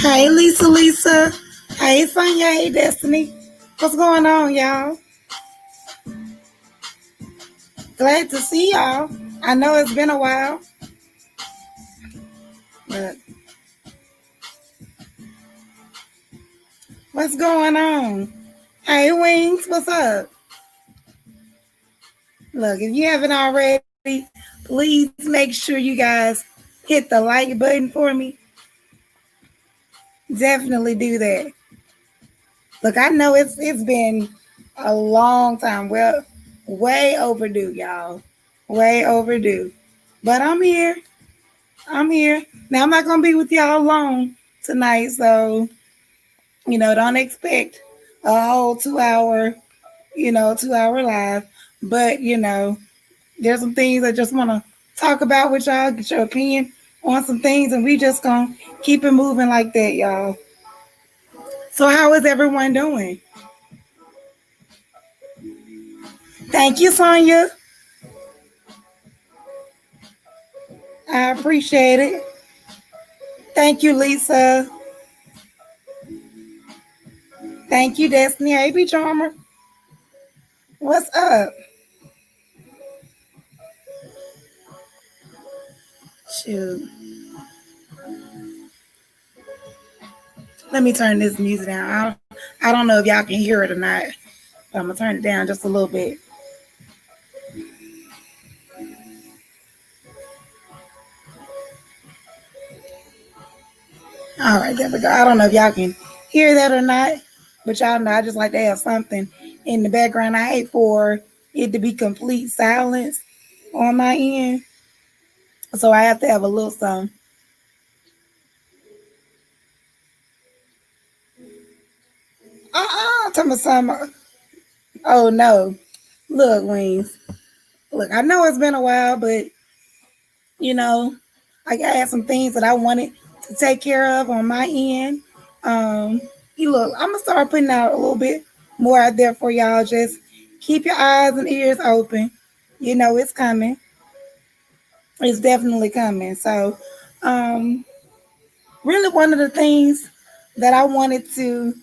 Hey, Lisa. Hey, Sonya. Hey, Destiny. What's going on, y'all? Glad to see y'all. I know it's been a while, but what's going on? Hey, Wings, what's up? Look, if you haven't already, please make sure you guys hit the like button for me. Definitely do that. Look, I know it's been a long time. Well, way overdue, y'all. Way overdue. But I'm here. I'm here. Now I'm not gonna be with y'all long tonight, so don't expect a whole 2 hour, 2 hour live. But there's some things I just wanna talk about with y'all, get your opinion on some things, and we just gonna keep it moving like that, y'all. So how is everyone doing? Thank you, Sonya. I appreciate it. Thank you, Lisa. Thank you, Destiny. Hey, B Charmer. What's up? Shoot. Let me turn this music down. I don't know if y'all can hear it or not, but I'm going to turn it down just a little bit. All right, there we go. I don't know if y'all can hear that or not, but y'all know I just like to have something in the background. I hate for it to be complete silence on my end, so I have to have a little something. Tell me something. Oh no. Look, Wings. Look, I know it's been a while, but you know, I had some things that I wanted to take care of on my end. Look, I'm gonna start putting out a little bit more out there for y'all. Just keep your eyes and ears open. It's coming. It's definitely coming. So, really, one of the things that I wanted to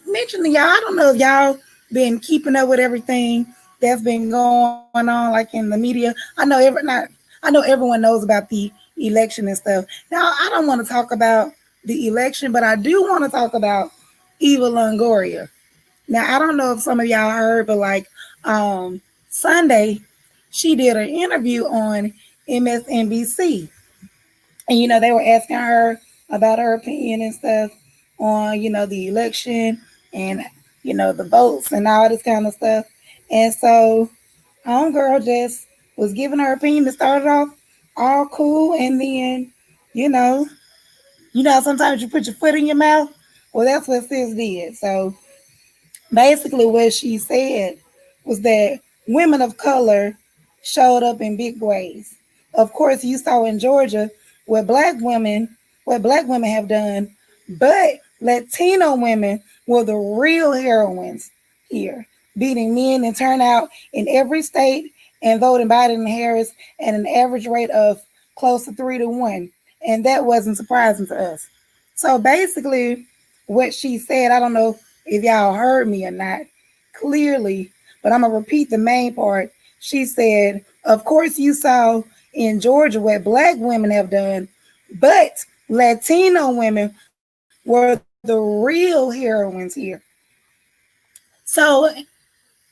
mention to y'all, I don't know if y'all been keeping up with everything that's been going on, like in the media. I know everyone knows about the election and stuff. Now, I don't want to talk about the election, but I do want to talk about Eva Longoria. Now, I don't know if some of y'all heard, but like Sunday, she did an interview on MSNBC, and they were asking her about her opinion and stuff on the election and the votes and all this kind of stuff. And so homegirl just was giving her opinion. It started off all cool, and then you know sometimes you put your foot in your mouth. Well, that's what sis did. So basically what she said was that women of color showed up in big ways. Of course, you saw in Georgia what black women have done, but Latino women were the real heroines here, beating men in turnout in every state and voting Biden and Harris at an average rate of close to 3-1. And that wasn't surprising to us. So basically, what she said, I don't know if y'all heard me or not clearly, but I'm going to repeat the main part. She said, of course, you saw in Georgia what black women have done, but Latino women were the real heroines here. So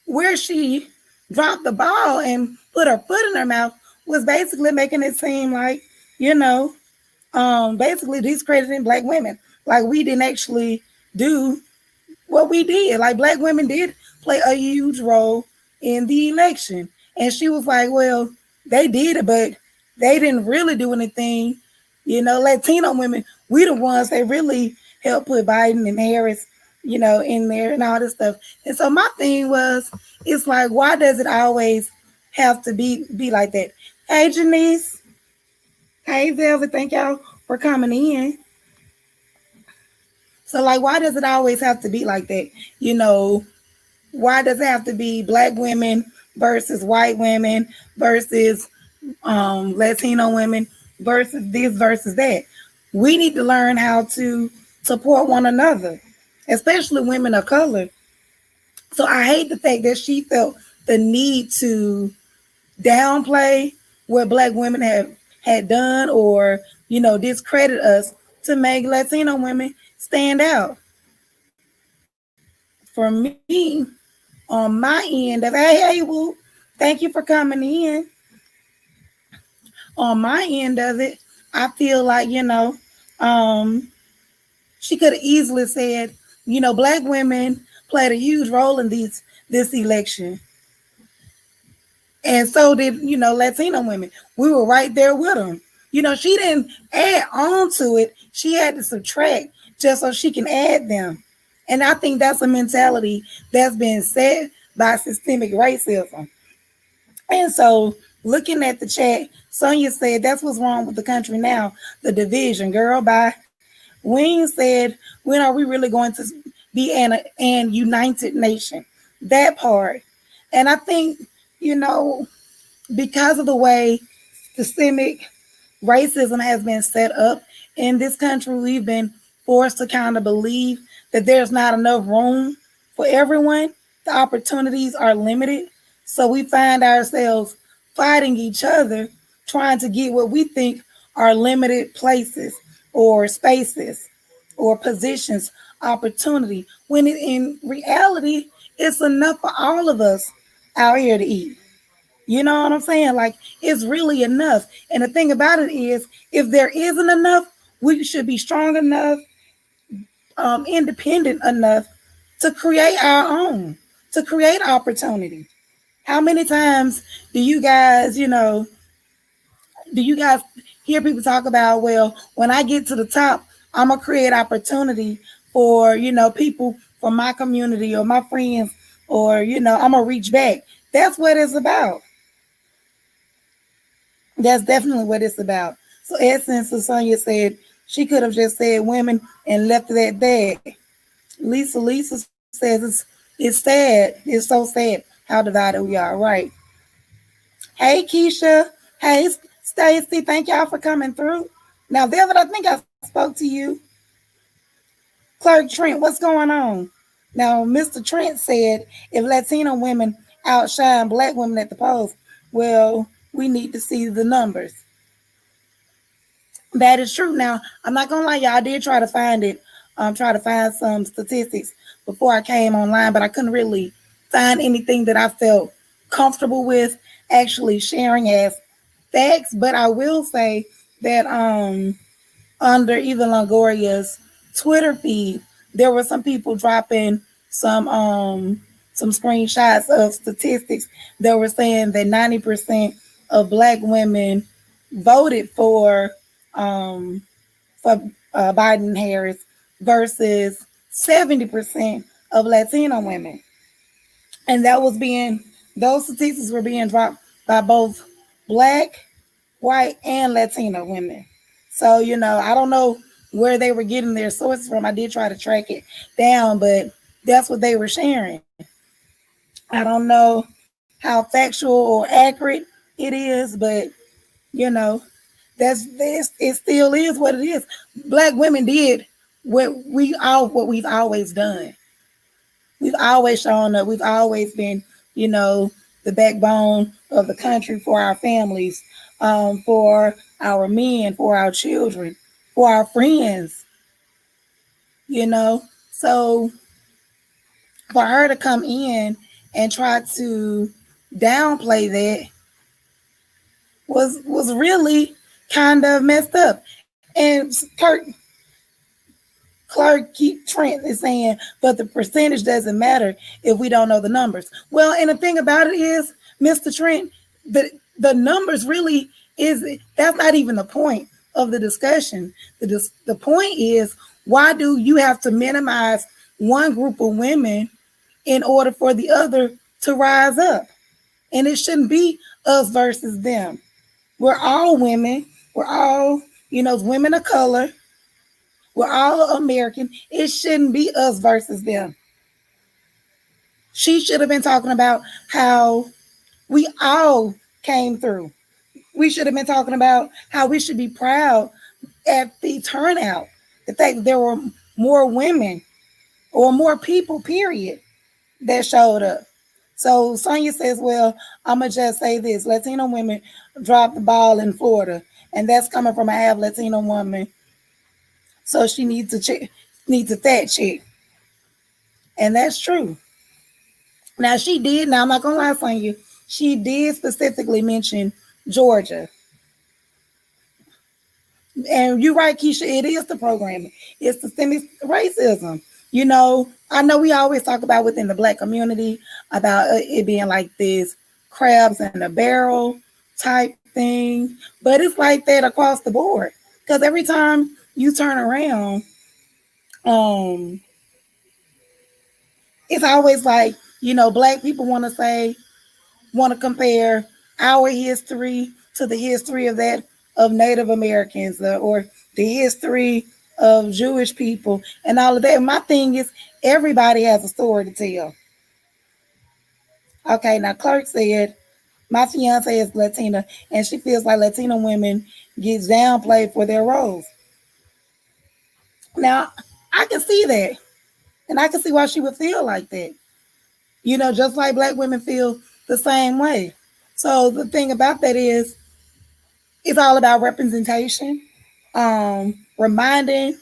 where she dropped the ball and put her foot in her mouth was basically making it seem like, basically discrediting black women. Like we didn't actually do what we did. Like black women did play a huge role in the election. And she was like, well, they did it, but they didn't really do anything. Latino women, we the ones that really helped put Biden and Harris, in there and all this stuff. And so my thing was, it's like, why does it always have to be like that? Hey, Janice. Hey, Velvet. Thank y'all for coming in. So, like, why does it always have to be like that? Why does it have to be black women versus white women versus Latino women versus this versus that? We need to learn how to support one another, especially women of color. So I hate the fact that she felt the need to downplay what black women had done, or discredit us to make Latino women stand out. For me, on my end of, hey, Woo, thank you for coming in. On my end of it, I feel like, she could have easily said, black women played a huge role in this election. And so did, Latino women. We were right there with them. She didn't add on to it. She had to subtract just so she can add them. And I think that's a mentality that's been set by systemic racism. And so, looking at the chat, Sonia said, that's what's wrong with the country now, the division. Girl, bye. Wayne said, when are we really going to be an united nation? That part. And I think, because of the way systemic racism has been set up in this country, we've been forced to kind of believe that there's not enough room for everyone. The opportunities are limited. So we find ourselves fighting each other, trying to get what we think are limited places or spaces or positions, opportunity, when in reality, it's enough for all of us out here to eat. You know what I'm saying? Like, it's really enough. And the thing about it is, if there isn't enough, we should be strong enough, independent enough to create our own, to create opportunity. How many times do you guys, hear people talk about, well, when I get to the top, I'm going to create opportunity for, people from my community or my friends, or, I'm going to reach back. That's what it's about. That's definitely what it's about. So Essence, Sonia said she could have just said women and left it at that. Lisa says it's sad. It's so sad how divided we are. Right. Hey Keisha. Hey Stacy. Thank y'all for coming through. Now, Velvet, I think I spoke to you. Clerk Trent, what's going on? Now, Mr. Trent said if Latino women outshine black women at the polls, well, we need to see the numbers. That is true. Now, I'm not gonna lie, y'all, I did try to find it, try to find some statistics before I came online, but I couldn't really find anything that I felt comfortable with actually sharing as facts. But I will say that under Eva Longoria's Twitter feed, there were some people dropping some screenshots of statistics that were saying that 90% of black women voted for Biden Harris versus 70% of Latino women. And those statistics were being dropped by both black, white, and Latino women. So, I don't know where they were getting their sources from. I did try to track it down, but that's what they were sharing. I don't know how factual or accurate it is, but it still is what it is. Black women did what we've always done. We've always shown up. We've always been, the backbone of the country for our families, for our men, for our children, for our friends. So for her to come in and try to downplay that was really kind of messed up. And Clark Trent is saying, but the percentage doesn't matter if we don't know the numbers. Well, and the thing about it is, Mr. Trent, the numbers really That's not even the point of the discussion. The point is, why do you have to minimize one group of women in order for the other to rise up? And it shouldn't be us versus them. We're all women. We're all, women of color. We're all American. It shouldn't be us versus them. She should have been talking about how we all came through. We should have been talking about how we should be proud at the turnout. The fact that there were more women or more people, period, that showed up. So Sonia says, well, I'm going to just say this. Latino women dropped the ball in Florida. And that's coming from a half Latino woman. So she needs a fat chick. And that's true. Now she did. Now I'm not gonna lie, Sonya. She did specifically mention Georgia. And you're right, Keisha. It is the programming. It's systemic racism. I know we always talk about within the Black community about it being like this crabs in a barrel type thing, but it's like that across the board. Because every time you turn around, it's always like, Black people want to compare our history to the history of Native Americans, or the history of Jewish people and all of that. My thing is, everybody has a story to tell. Okay, now Clark said, my fiance is Latina and she feels like Latina women get downplayed for their roles. Now, I can see that. And I can see why she would feel like that. Just like Black women feel the same way. So the thing about that is, it's all about representation, reminding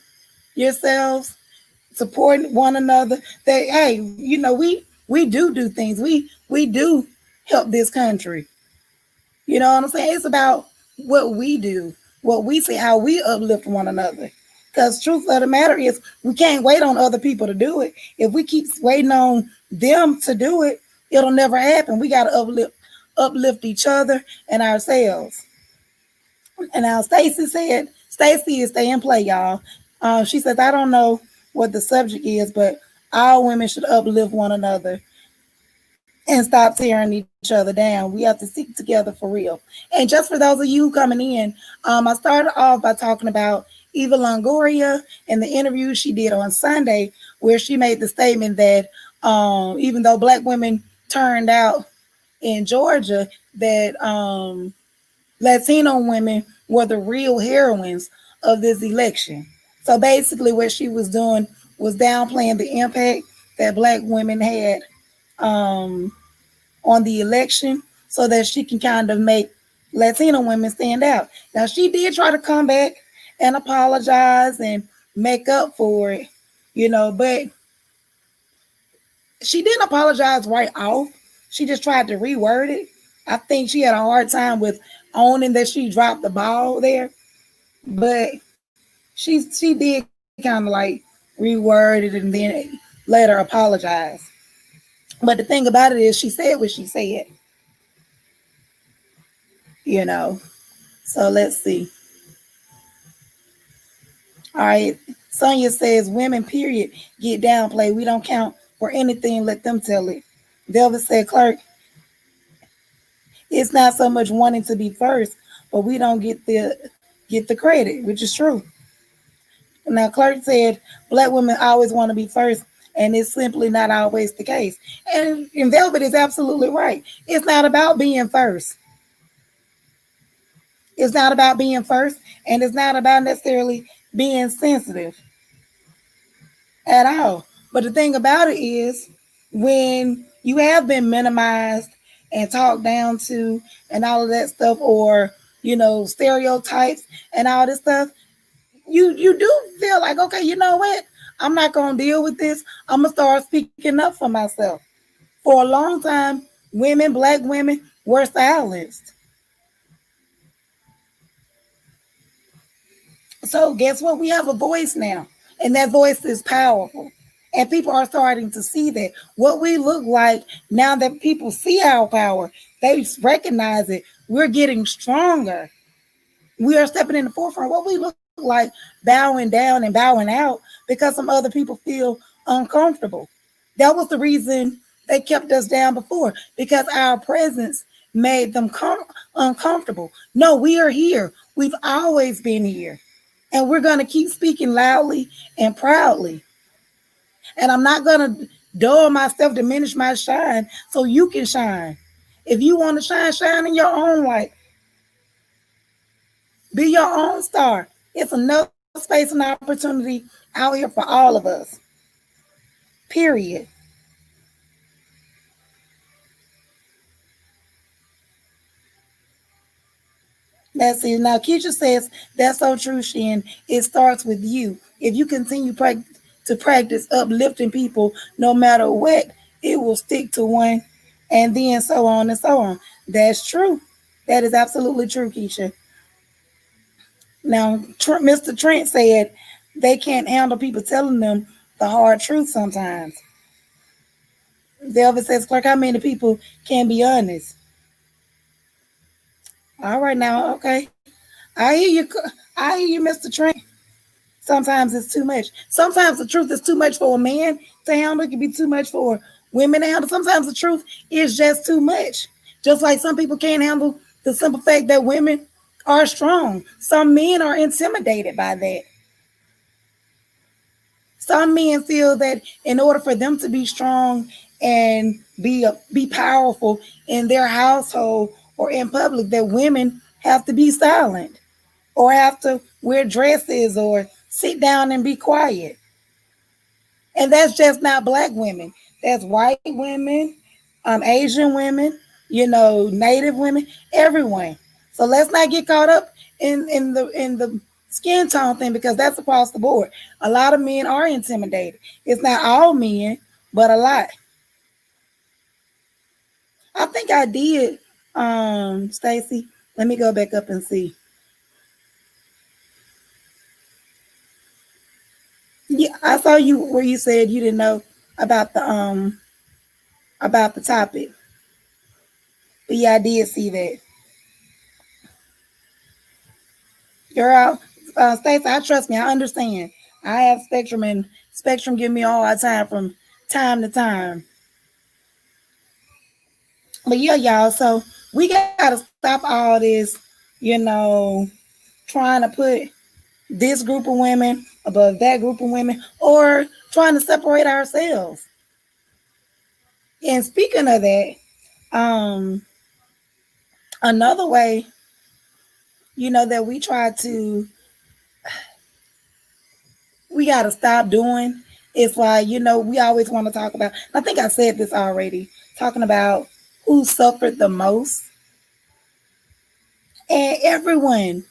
yourselves, supporting one another. That, hey, we do things. We do help this country. You know what I'm saying? It's about what we do, what we say, how we uplift one another. Because truth of the matter is, we can't wait on other people to do it. If we keep waiting on them to do it, it'll never happen. We got to uplift each other and ourselves. And now Stacy is stay in play, y'all. She says, I don't know what the subject is, but all women should uplift one another and stop tearing each other down. We have to stick together for real. And just for those of you coming in, I started off by talking about Eva Longoria and the interview she did on Sunday, where she made the statement that even though Black women turned out in Georgia, that Latino women were the real heroines of this election. So basically, what she was doing was downplaying the impact that Black women had on the election, so that she can kind of make Latino women stand out. Now, she did try to come back and apologize and make up for it, but she didn't apologize right off. She just tried to reword it. I think she had a hard time with owning that she dropped the ball there, but she did kind of like reword it and then later apologize. But the thing about it is, she said what she said, So let's see. All right. Sonia says, women, period, get downplayed. We don't count for anything. Let them tell it. Velvet said, Clark, it's not so much wanting to be first, but we don't get the credit, which is true. Now, Clark said, Black women always want to be first, and it's simply not always the case. And Velvet is absolutely right. It's not about being first. It's not about being first, and it's not about necessarily being sensitive at all. But the thing about it is, when you have been minimized and talked down to and all of that stuff, or stereotypes and all this stuff, you do feel like, okay, you know what? I'm not going to deal with this. I'm going to start speaking up for myself. For a long time, Black women were silenced. So guess what? We have a voice now, and that voice is powerful. And people are starting to see that. What we look like now that people see our power, they recognize it. We're getting stronger. We are stepping in the forefront. What we look like bowing down and bowing out because some other people feel uncomfortable. That was the reason they kept us down before, because our presence made them uncomfortable. No, we are here. We've always been here. And we're going to keep speaking loudly and proudly. And I'm not going to dull myself, diminish my shine so you can shine. If you want to shine, shine in your own light. Be your own star. It's enough space and opportunity out here for all of us. Period. That's it. Now, Keisha says, that's so true, Shin. It starts with you. If you continue to practice uplifting people, no matter what, it will stick to one, and then so on and so on. That's true. That is absolutely true, Keisha. Now, Mr. Trent said they can't handle people telling them the hard truth sometimes. Delvin says, Clark, how many people can be honest? All right, now, okay. I hear you. I hear you, Mr. Trent. Sometimes it's too much. Sometimes the truth is too much for a man to handle. It can be too much for women to handle. Sometimes the truth is just too much. Just like some people can't handle the simple fact that women are strong. Some men are intimidated by that. Some men feel that in order for them to be strong and be powerful in their household or in public, that women have to be silent or have to wear dresses or sit down and be quiet. And that's just not black women. That's white women, Asian women, Native women, everyone. So let's not get caught up in the skin tone thing, because that's across the board. A lot of men are intimidated. It's not all men, but a lot. I think I did, Stacy. Let me go back up and see. Yeah, I saw you where you said you didn't know about the topic. But yeah, I did see that. Girl, Stacey, I trust me. I understand. I have Spectrum, and Spectrum give me all the time from time to time. But yeah, y'all. So we gotta stop all this, trying to put this group of women above that group of women, or trying to separate ourselves. And speaking of that, um, another way, that we got to stop doing. It's like, we always want to talk about, I think I said this already, talking about who suffered the most. And everyone,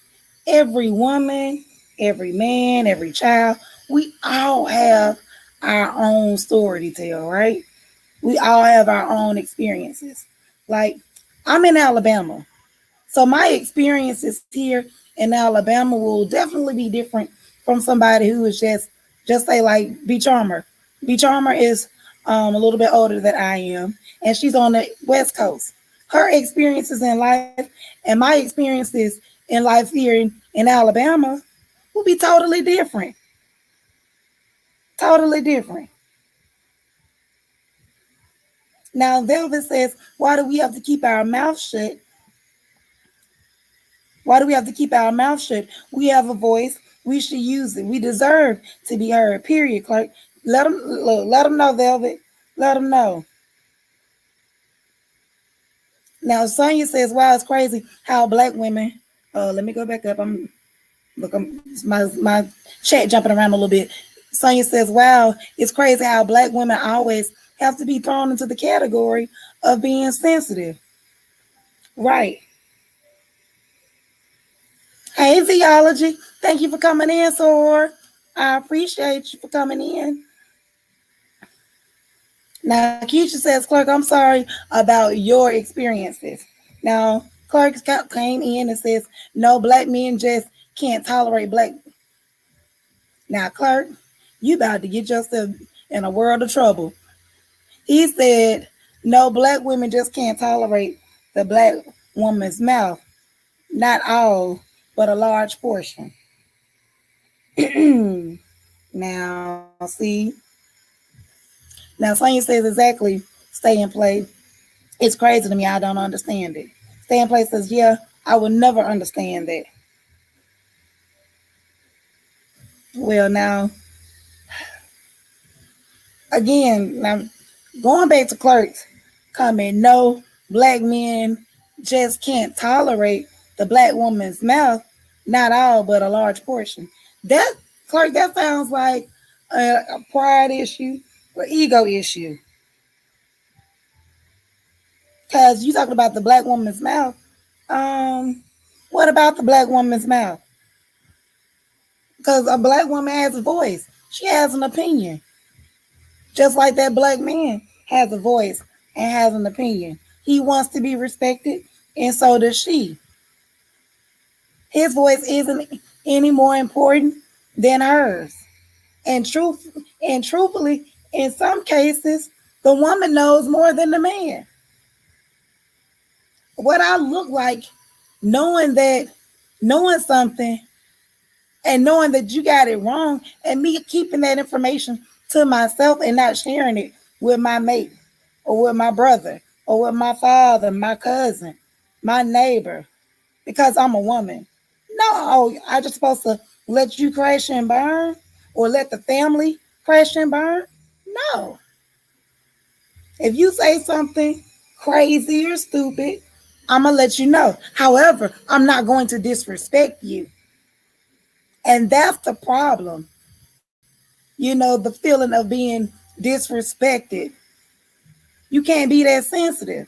every woman, every man, every child, we all have our own story to tell, right? We all have our own experiences. Like, I'm in Alabama. So my experiences here in Alabama will definitely be different from somebody who is just say like B Charmer. B Charmer is a little bit older than I am, and she's on the West Coast. Her experiences in life and my experiences in life here in Alabama will be totally different. Totally different. Now, Velvet says, why do we have to keep our mouth shut? Why do we have to keep our mouth shut? We have a voice. We should use it. We deserve to be heard. Period, Clark. Let them look. Let them know, Velvet. Let them know. Now, Sonia says, "Wow, it's crazy how black women." Let me go back up. My chat jumping around a little bit. Sonia says, "Wow, it's crazy how black women always have to be thrown into the category of being sensitive." Right. Hey, Theology. Thank you for coming in, Sor. I appreciate you for coming in. Now, Keisha says, Clark, I'm sorry about your experiences. Now, Clark came in and says, no, black men just can't tolerate black. Now, Clark, you about to get yourself in a world of trouble. He said, no, black women just can't tolerate the black woman's mouth. Not all. but a large portion. Now, see, now Sonya says exactly, stay in play. It's crazy to me. I don't understand it. Stay in place says, yeah, I will never understand that. Well, now, again, now going back to Clerk's comment, no, black men just can't tolerate the black woman's mouth. Not all, but a large portion. That, Clerk, that sounds like a pride issue or ego issue. Because you talking about the black woman's mouth. Um, what about the black woman's mouth? Because a black woman has a voice. She has an opinion. Just like that black man has a voice and has an opinion. He wants to be respected, and so does she. His voice isn't any more important than hers. And truthfully, in some cases, the woman knows more than the man. What I look like, knowing that, knowing something and knowing that you got it wrong, and me keeping that information to myself and not sharing it with my mate or with my brother or with my father, my cousin, my neighbor, because I'm a woman. No, I just supposed to let you crash and burn or let the family crash and burn? No. If you say something crazy or stupid, I'm going to let you know. However, I'm not going to disrespect you. And that's the problem. You know, the feeling of being disrespected. You can't be that sensitive.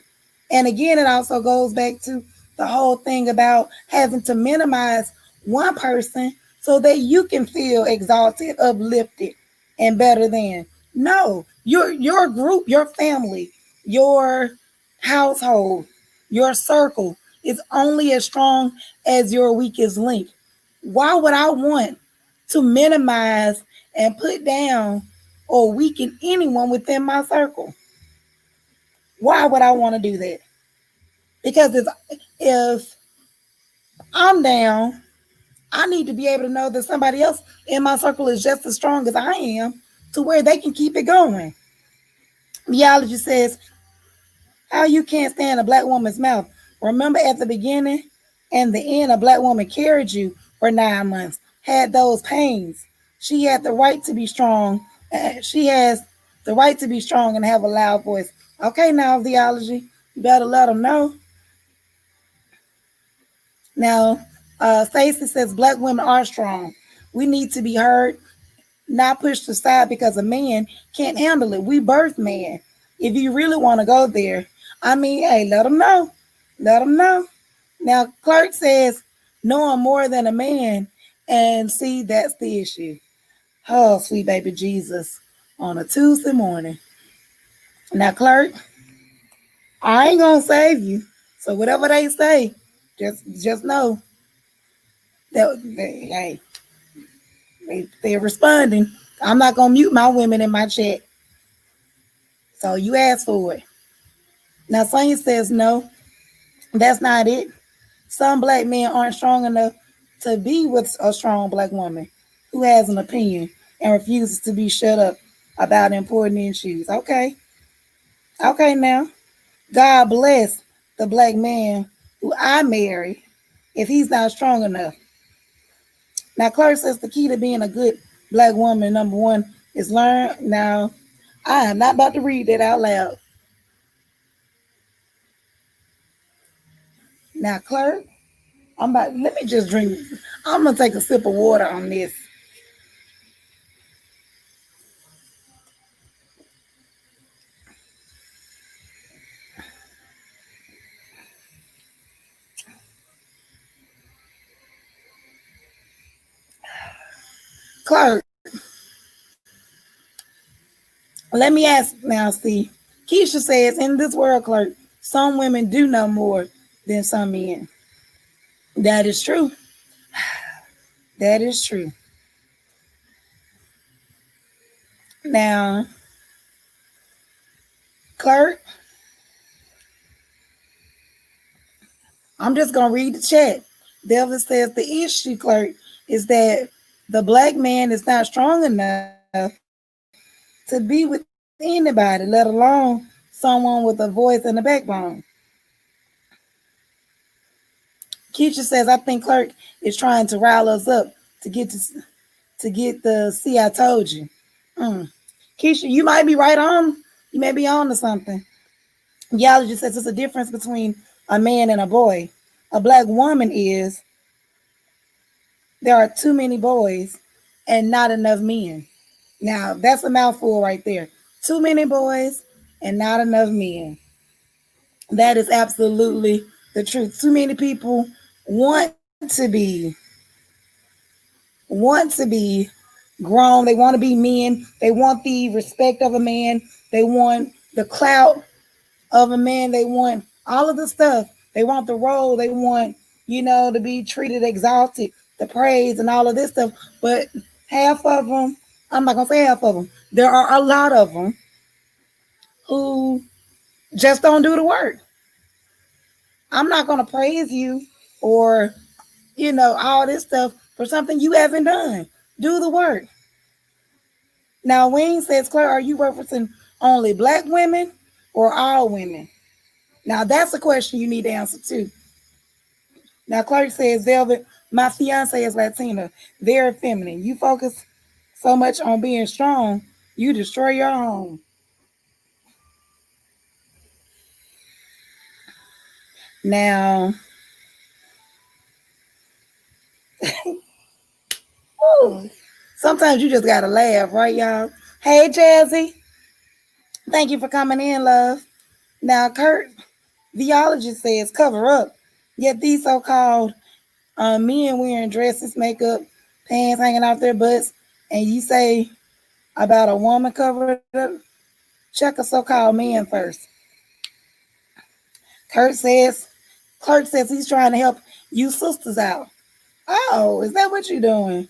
And again, it also goes back to the whole thing about having to minimize one person so that you can feel exalted, uplifted, and better than. No, your group, your family, your household, your circle is only as strong as your weakest link. Why would I want to minimize and put down or weaken anyone within my circle? Why would I want to do that? Because if I'm down, I need to be able to know that somebody else in my circle is just as strong as I am to where they can keep it going. Theology says, how you can't stand a black woman's mouth. Remember at the beginning and the end, a black woman carried you for 9 months, had those pains. She had the right to be strong. She has the right to be strong and have a loud voice. Okay, now, theology, you better let them know. Now, Stacey says black women are strong. We need to be heard, not pushed aside because a man can't handle it. We birth man. If you really want to go there, I mean, hey, let them know. Let them know. Now, Clark says knowing more than a man, and see, that's the issue. Oh, sweet baby Jesus, on a Tuesday morning. Now, Clark, I ain't gonna save you. So whatever they say, just know that hey, they're responding. I'm not gonna mute my women in my chat. So you asked for it. Now Sonya says no, that's not it. Some black men aren't strong enough to be with a strong black woman who has an opinion and refuses to be shut up about important issues. Okay. Okay now. God bless the black man who I marry if he's not strong enough. Now, Clark says the key to being a good black woman, number one, is learn. Now, I am not about to read that out loud. Now, Clark, let me just drink. I'm going to take a sip of water on this. Clark, let me ask now, see. Keisha says, in this world, Clark, some women do know more than some men. That is true. That is true. Now, Clark, I'm just going to read the chat. Delvin says the issue, Clerk, is that the black man is not strong enough to be with anybody, let alone someone with a voice and a backbone. Keisha says, I think Clerk is trying to rile us up to get the see I told you. Mm. Keisha, you might be right on. You may be on to something. Geology says there's a difference between a man and a boy. A black woman is there are too many boys and not enough men. Now that's a mouthful right there. Too many boys and not enough men. That is absolutely the truth. Too many people want to be want to be grown. They want to be men. They want the respect of a man. They want the clout of a man. They want all of the stuff. They want the role. They want, to be treated exalted, the praise and all of this stuff. But half of them, I'm not going to say half of them, there are a lot of them who just don't do the work. I'm not going to praise you or, all this stuff for something you haven't done. Do the work. Now, Wayne says, Claire, are you referencing only black women or all women? Now, that's a question you need to answer too. Now, Clark says, Velvet, my fiance is Latina, very feminine. You focus so much on being strong, you destroy your home. Now, ooh, sometimes you just got to laugh, right, y'all? Hey, Jazzy, thank you for coming in, love. Now, Kurt, theologist says, cover up. Yet these so called men wearing dresses, makeup, pants hanging out their butts, and you say about a woman covered up, check a so-called man first. Kurt says, Clerk says he's trying to help you sisters out. Oh, is that what you're doing?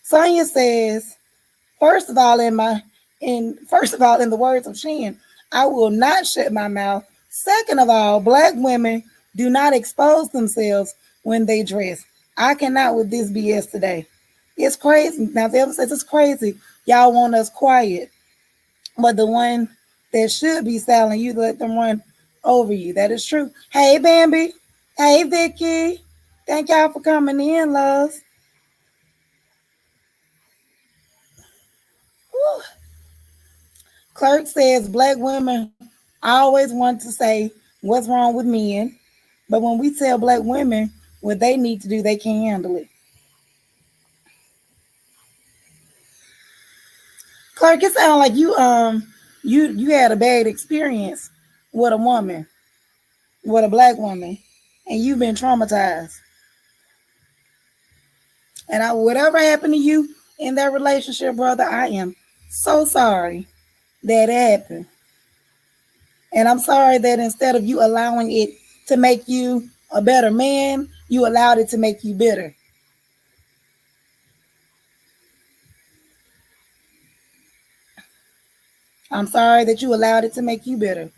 Sonia says, first of all, in the words of Shan, I will not shut my mouth. Second of all, black women do not expose themselves when they dress. I cannot with this BS today. It's crazy. Now the other says it's crazy. Y'all want us quiet. But the one that should be silent, you let them run over you. That is true. Hey, Bambi. Hey, Vicky. Thank y'all for coming in, love. Whew. Clerk says black women always want to say what's wrong with men, but when we tell black women what they need to do, they can't handle it. Clerk, it sounds like you had a bad experience with a woman, with a black woman, and you've been traumatized. And whatever happened to you in that relationship, brother, I am so sorry that it happened. And I'm sorry that instead of you allowing it to make you a better man, you allowed it to make you bitter. I'm sorry that you allowed it to make you bitter.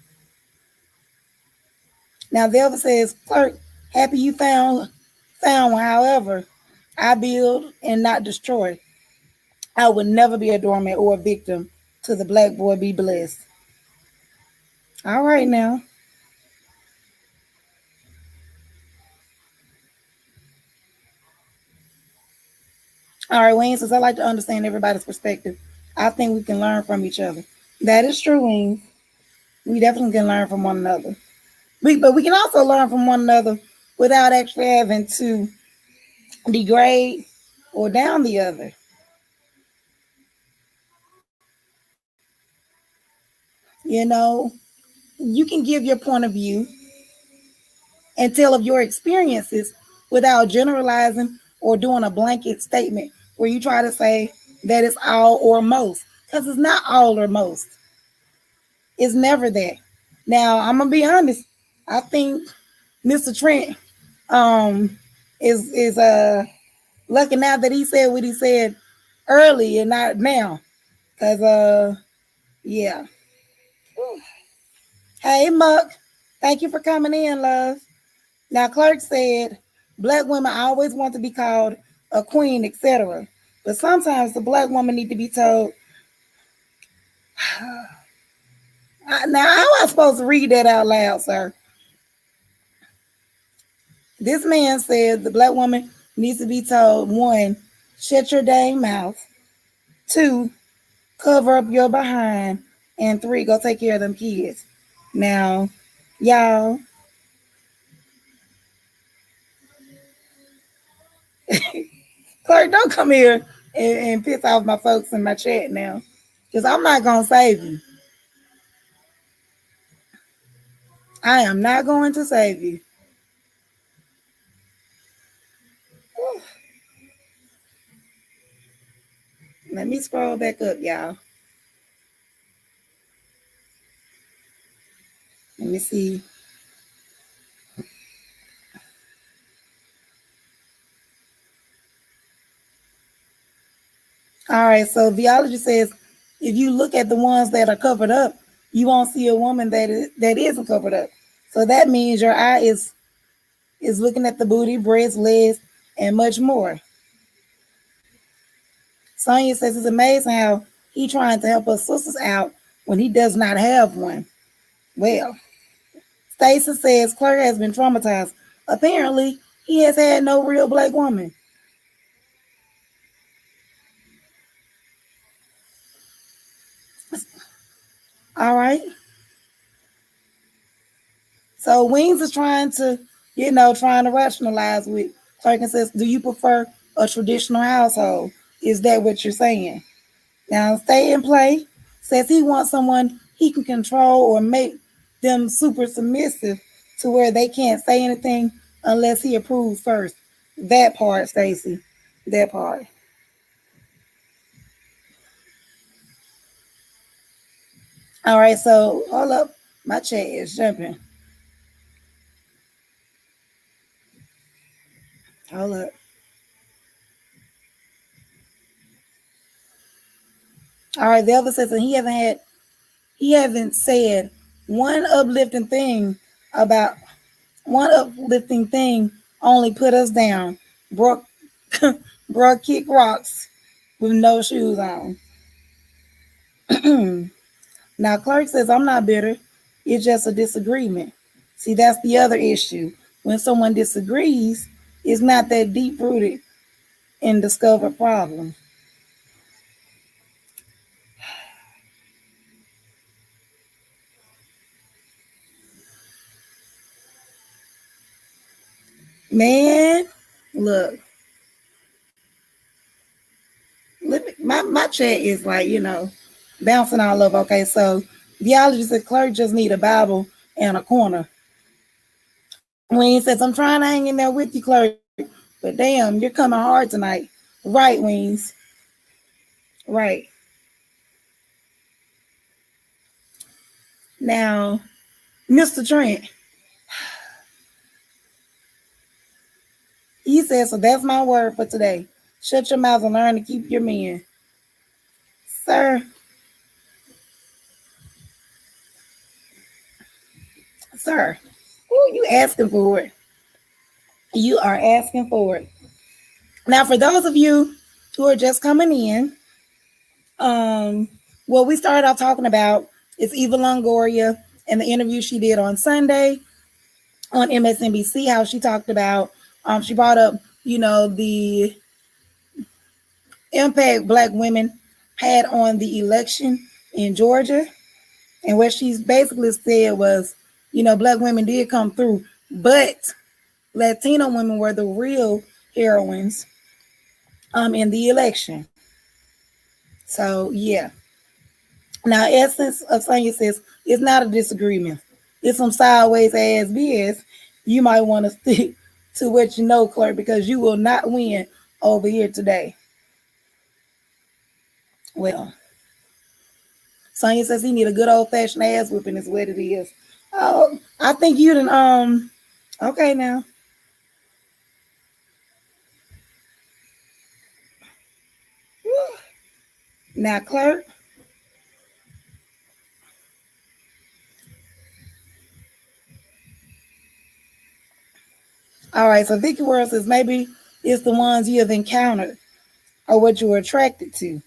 Now, Velva says, Clerk, happy you found one. However, I build and not destroy. I would never be a doormat or a victim to the black boy be blessed. All right now. All right, Wayne says, I like to understand everybody's perspective. I think we can learn from each other. That is true, Wayne. We definitely can learn from one another. But we can also learn from one another without actually having to degrade or down the other. You know, you can give your point of view and tell of your experiences without generalizing or doing a blanket statement where you try to say that it's all or most. Because it's not all or most. It's never that. Now, I'm gonna be honest. I think Mr. Trent um is lucky now that he said what he said early and not now. Cause yeah. Hey Muck, thank you for coming in, love. Now Clark said Black women always want to be called a queen, etc. But sometimes the black woman need to be told, now how am I supposed to read that out loud, sir? This man said the black woman needs to be told, one, shut your dang mouth. Two, cover up your behind. And three, go take care of them kids. Now, y'all, Clark, don't come here and piss off my folks in my chat now. Because I'm not going to save you. I am not going to save you. Let me scroll back up, y'all. Let me see. All right, so Viology says if you look at the ones that are covered up, you won't see a woman that isn't covered up. So that means your eye is looking at the booty, breasts, legs, and much more. Sonia says it's amazing how he trying to help us sisters out when he does not have one. Well, Stacy says Clark has been traumatized. Apparently, he has had no real black woman. All right. So Wings is trying to rationalize with Clark and says, do you prefer a traditional household? Is that what you're saying? Now, Stay and Play says he wants someone he can control or make them super submissive to where they can't say anything unless he approves first. That part, Stacy. That part. All right, so hold up. My chat is jumping. Hold up. All right, the other says that he hasn't said one uplifting thing about one uplifting thing only put us down. Broke bro kick rocks with no shoes on. Now Clark says I'm not bitter. It's just a disagreement. See, that's the other issue. When someone disagrees, it's not that deep rooted in discovered problems. Man, look, my chat is like, bouncing all over. Okay, so theology said Clark just need a Bible and a corner. Wayne says, I'm trying to hang in there with you, Clark, but damn, you're coming hard tonight. Right, Wings. Right. Now, Mr. Trent, he says, so that's my word for today. Shut your mouth and learn to keep your men. Sir, sir, who are you asking for it? You are asking for it. Now, for those of you who are just coming in, what we started off talking about is Eva Longoria and the interview she did on Sunday on MSNBC, how she talked about, she brought up, the impact Black women had on the election in Georgia. And what she's basically said was, Black women did come through, but Latino women were the real heroines in the election. So, yeah. Now, essence of Sonya says it's not a disagreement. It's some sideways ass BS. You might want to stick to what you know, Clark, because you will not win over here today. Well, Sonya says he need a good old fashioned ass whipping is what it is. Oh, I think you didn't okay now. Now, Clark, All right, so Vicky World says maybe it's the ones you have encountered or what you were attracted to.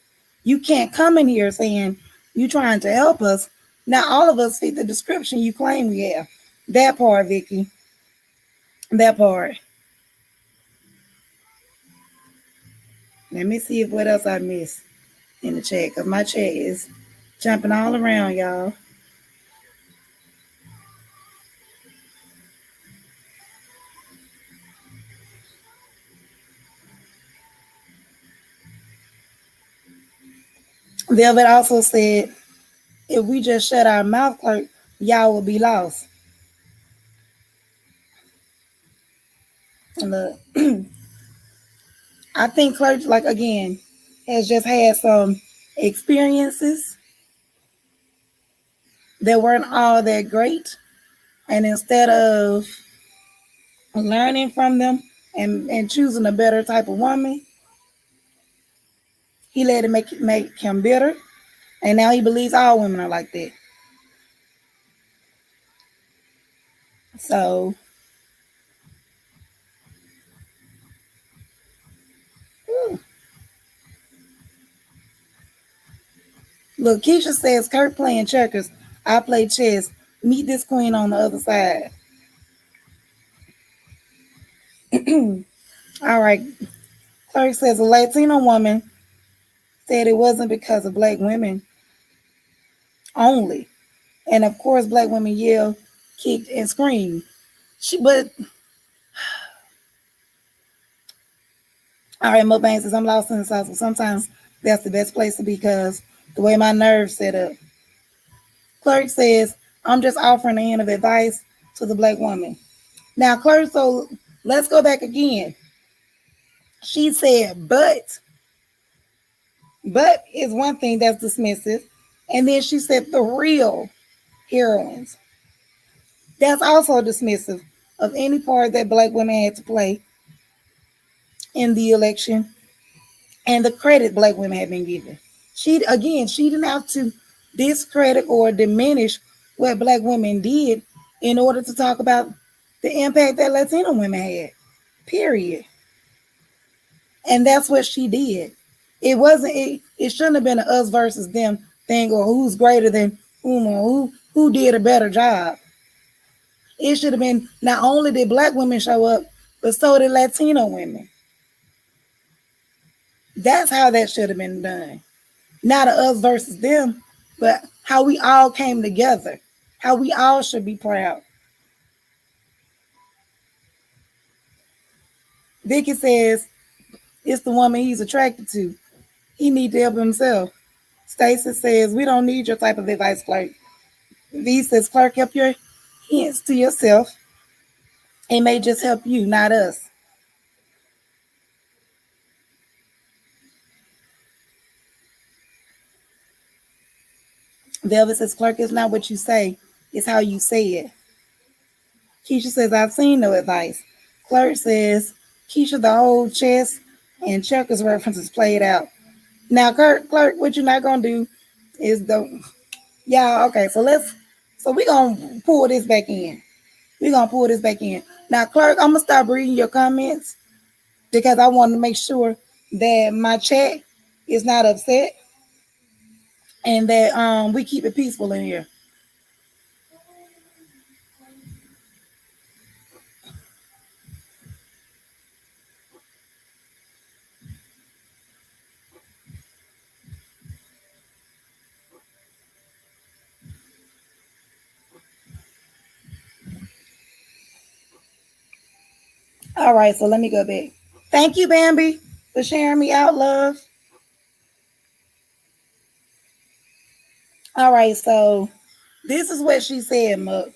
You can't come in here saying you trying to help us. Not all of us fit the description you claim we have. That part, Vicky. That part. Let me see if what else I missed in the chat, because my chat is jumping all around, y'all. Velvet also said, if we just shut our mouth, Clerk, y'all will be lost. And look, I think Clerk, like again, has just had some experiences that weren't all that great. And instead of learning from them and choosing a better type of woman, he let it make him bitter. And now he believes all women are like that. So, look, Keisha says, Kurt playing checkers. I play chess. Meet this queen on the other side. All right. Clark says, a Latino woman said it wasn't because of black women only. And of course, black women yelled, kicked, and screamed. But, all right, Mo Banks says, I'm lost in the sauce. But sometimes that's the best place to be because the way my nerves set up. Clark says, I'm just offering a hand of advice to the black woman. Now, Clark, so let's go back again. She said, but is one thing that's dismissive. And then she said the real heroines. That's also dismissive of any part that black women had to play in the election and the credit black women had been given. She didn't have to discredit or diminish what black women did in order to talk about the impact that Latino women had. Period. And that's what she did. It shouldn't have been an us versus them thing or who's greater than whom or who did a better job. It should have been not only did black women show up, but so did Latino women. That's how that should have been done. Not a us versus them, but how we all came together. How we all should be proud. Vicky says it's the woman he's attracted to. He needs to help himself. Stacy says we don't need your type of advice, Clark. V says, Clark, help your hints to yourself. It may just help you, not us. Velvet says, Clark, it's not what you say, it's how you say it. Keisha says, I've seen no advice. Clark says, Keisha, the whole chess and checkers references played out. Now, Clark, what you're not going to do is okay, so we're going to pull this back in. We're going to pull this back in. Now, Clark, I'm going to stop reading your comments because I want to make sure that my chat is not upset and that we keep it peaceful in here. All right, so let me go back. Thank you, Bambi, for sharing me out, love. All right, so this is what she said, Muck.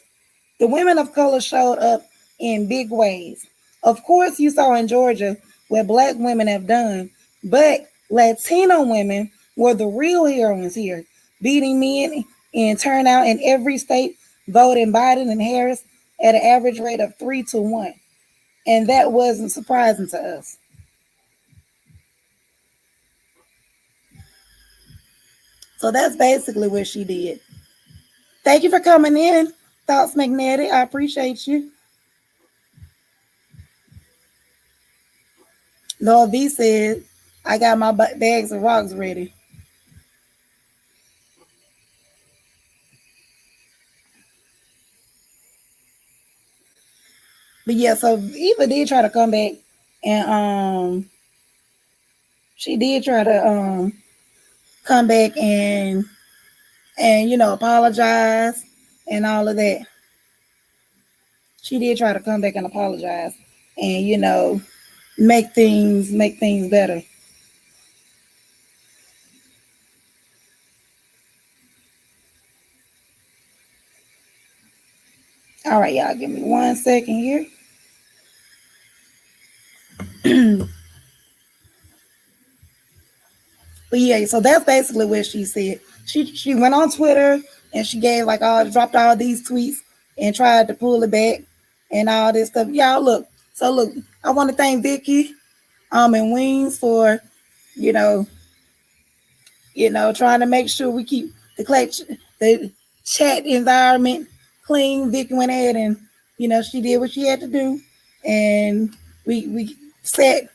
The women of color showed up in big ways. Of course, you saw in Georgia what black women have done, but Latino women were the real heroines here, beating men in turnout in every state, voting Biden and Harris at an average rate of 3-1. And that wasn't surprising to us. So that's basically what she did. Thank you for coming in, Thoughts Magnetic. I appreciate you. Lord V said, I got my bags of rocks ready. But yeah, so Eva did try to come back and she did try to come back and apologize and all of that. She did try to come back and apologize and make things better. All right, y'all, give me 1 second here. But yeah, so that's basically what she said. She went on Twitter and she gave like all dropped all these tweets and tried to pull it back and all this stuff. Y'all look. So look, I want to thank Vicky and Wings for you know trying to make sure we keep the chat environment clean. Vicky went ahead and she did what she had to do, and we set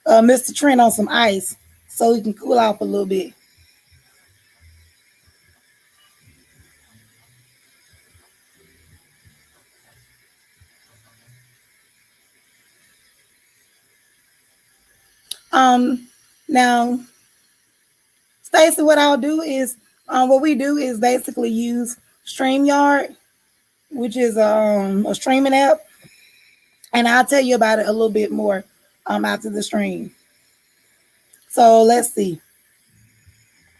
Mr. Trent on some ice so he can cool off a little bit. Um, Now, Stacey, what we do is basically use StreamYard, which is a streaming app, and I'll tell you about it a little bit more after the stream. So let's see.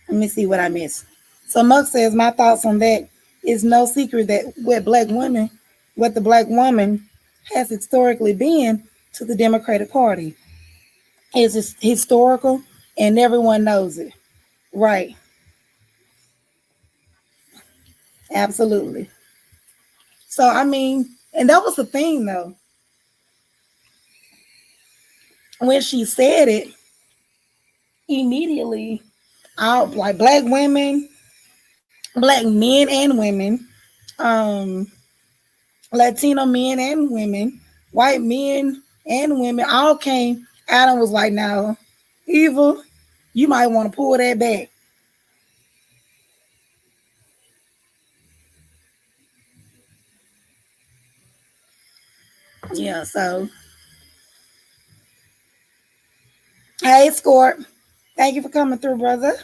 Let me see what I missed. So Muck says my thoughts on that is no secret that what the black woman has historically been to the Democratic Party is historical, and everyone knows it. Right. Absolutely. So I mean, and that was the thing though. When she said it, immediately, out like black women, black men and women, um, Latino men and women, white men and women all came out and was like, "Now, Eva, you might want to pull that back." Yeah. So, hey, Scorp, thank you for coming through, brother.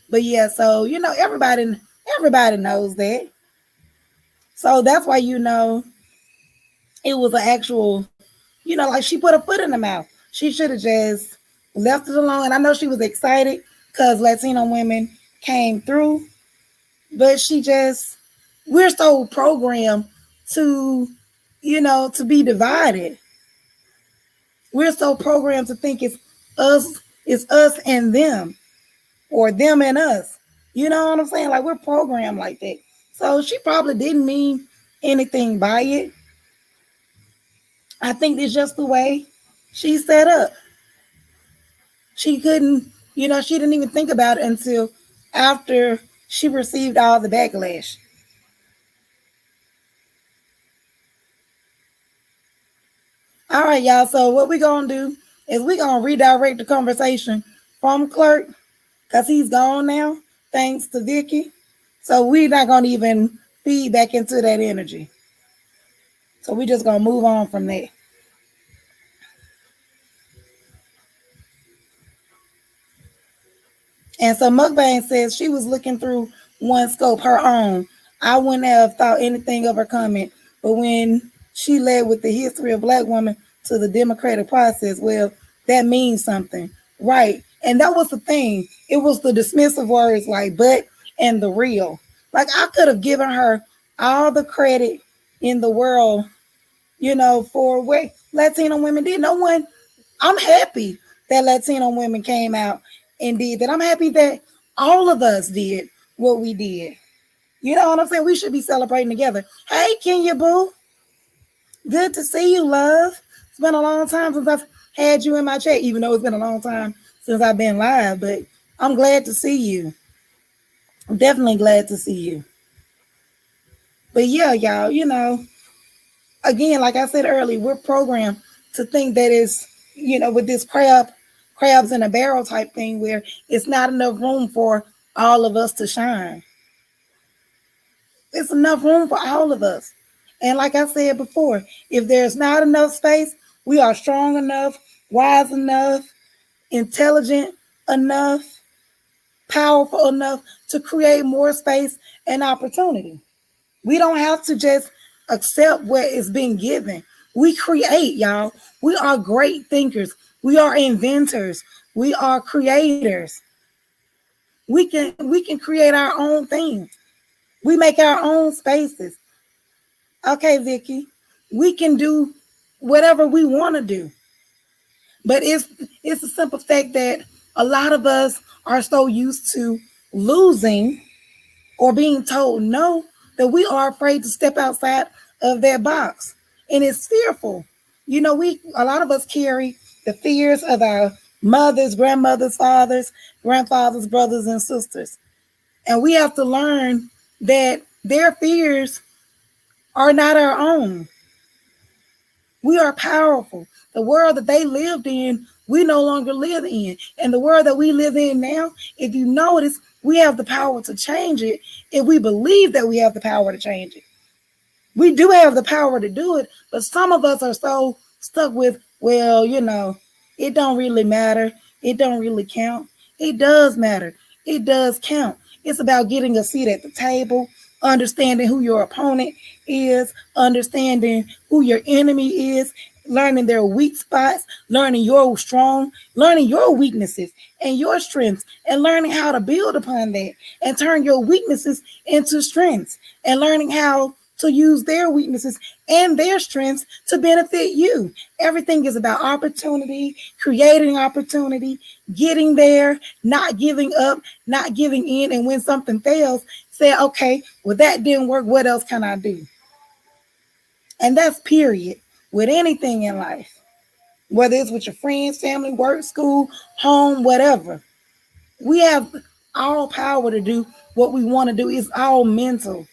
But yeah, so everybody knows that. So that's why it was an actual, like she put her foot in the mouth. She should have just left it alone. And I know she was excited because Latino women came through, but we're so programmed to, to be divided. We're so programmed to think it's us and them, or them and us. You know what I'm saying? Like we're programmed like that. So she probably didn't mean anything by it. I think it's just the way she's set up. She couldn't, she didn't even think about it until after she received all the backlash. All right, y'all. So what we're gonna do is we're gonna redirect the conversation from Clerk because he's gone now, thanks to Vicky. So we're not gonna even feed back into that energy. So we're just gonna move on from there. And so Mukbang says she was looking through one scope, her own. I wouldn't have thought anything of her comment, but when she led with the history of black women to the democratic process, well, that means something. Right. And that was the thing. It was the dismissive words like but and the real. Like I could have given her all the credit in the world, for what Latino women did. No one, I'm happy that Latino women came out and did that. I'm happy that all of us did what we did. You know what I'm saying? We should be celebrating together. Hey, Kenya Boo. Good to see you, love. It's been a long time since I've had you in my chat, even though it's been a long time since I've been live, but I'm glad to see you. I'm definitely glad to see you. But yeah, y'all, again, like I said earlier, we're programmed to think that it's, with this crabs in a barrel type thing where it's not enough room for all of us to shine. It's enough room for all of us. And like I said before, if there's not enough space, we are strong enough, wise enough, intelligent enough, powerful enough to create more space and opportunity. We don't have to just accept what is being given. We create, y'all. We are great thinkers. We are inventors. We are creators. We can create our own things. We make our own spaces. Okay, Vicky. We can do whatever we want to do. But it's a simple fact that a lot of us are so used to losing or being told no that we are afraid to step outside of that box. And it's fearful. We a lot of us carry the fears of our mothers, grandmothers, fathers, grandfathers, brothers, and sisters. And we have to learn that their fears are not our own. We are powerful. The world that they lived in, we no longer live in. And the world that we live in now, if you notice, we have the power to change it if we believe that we have the power to change it. We do have the power to do it, but some of us are so stuck with, well, it don't really matter. It don't really count. It does matter. It does count. It's about getting a seat at the table, understanding who your opponent is, understanding who your enemy is, learning their weak spots, learning your strong, learning your weaknesses and your strengths, and learning how to build upon that and turn your weaknesses into strengths, and learning how to use their weaknesses and their strengths to benefit you. Everything is about opportunity, creating opportunity, getting there, not giving up, not giving in. And when something fails, say, okay, well, that didn't work. What else can I do? And that's period with anything in life, whether it's with your friends, family, work, school, home, whatever. We have all power to do what we want to do. It's all mental.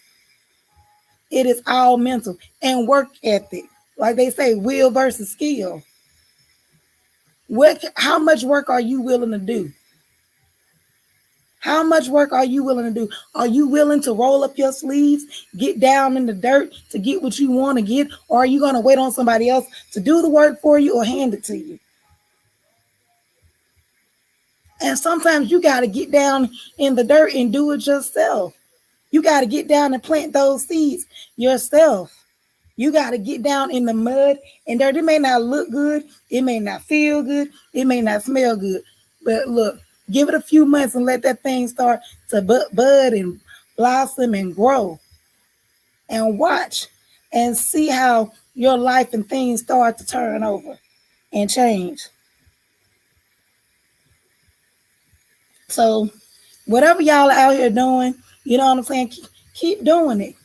It is all mental and work ethic. Like they say, will versus skill. How much work are you willing to do? How much work are you willing to do? Are you willing to roll up your sleeves, get down in the dirt to get what you want to get? Or are you going to wait on somebody else to do the work for you or hand it to you? And sometimes you got to get down in the dirt and do it yourself. You got to get down and plant those seeds yourself. You got to get down in the mud and dirt. It may not look good. It may not feel good. It may not smell good. But look, give it a few months and let that thing start to bud and blossom and grow. And watch and see how your life and things start to turn over and change. So whatever y'all are out here doing, you know what I'm saying? Keep doing it.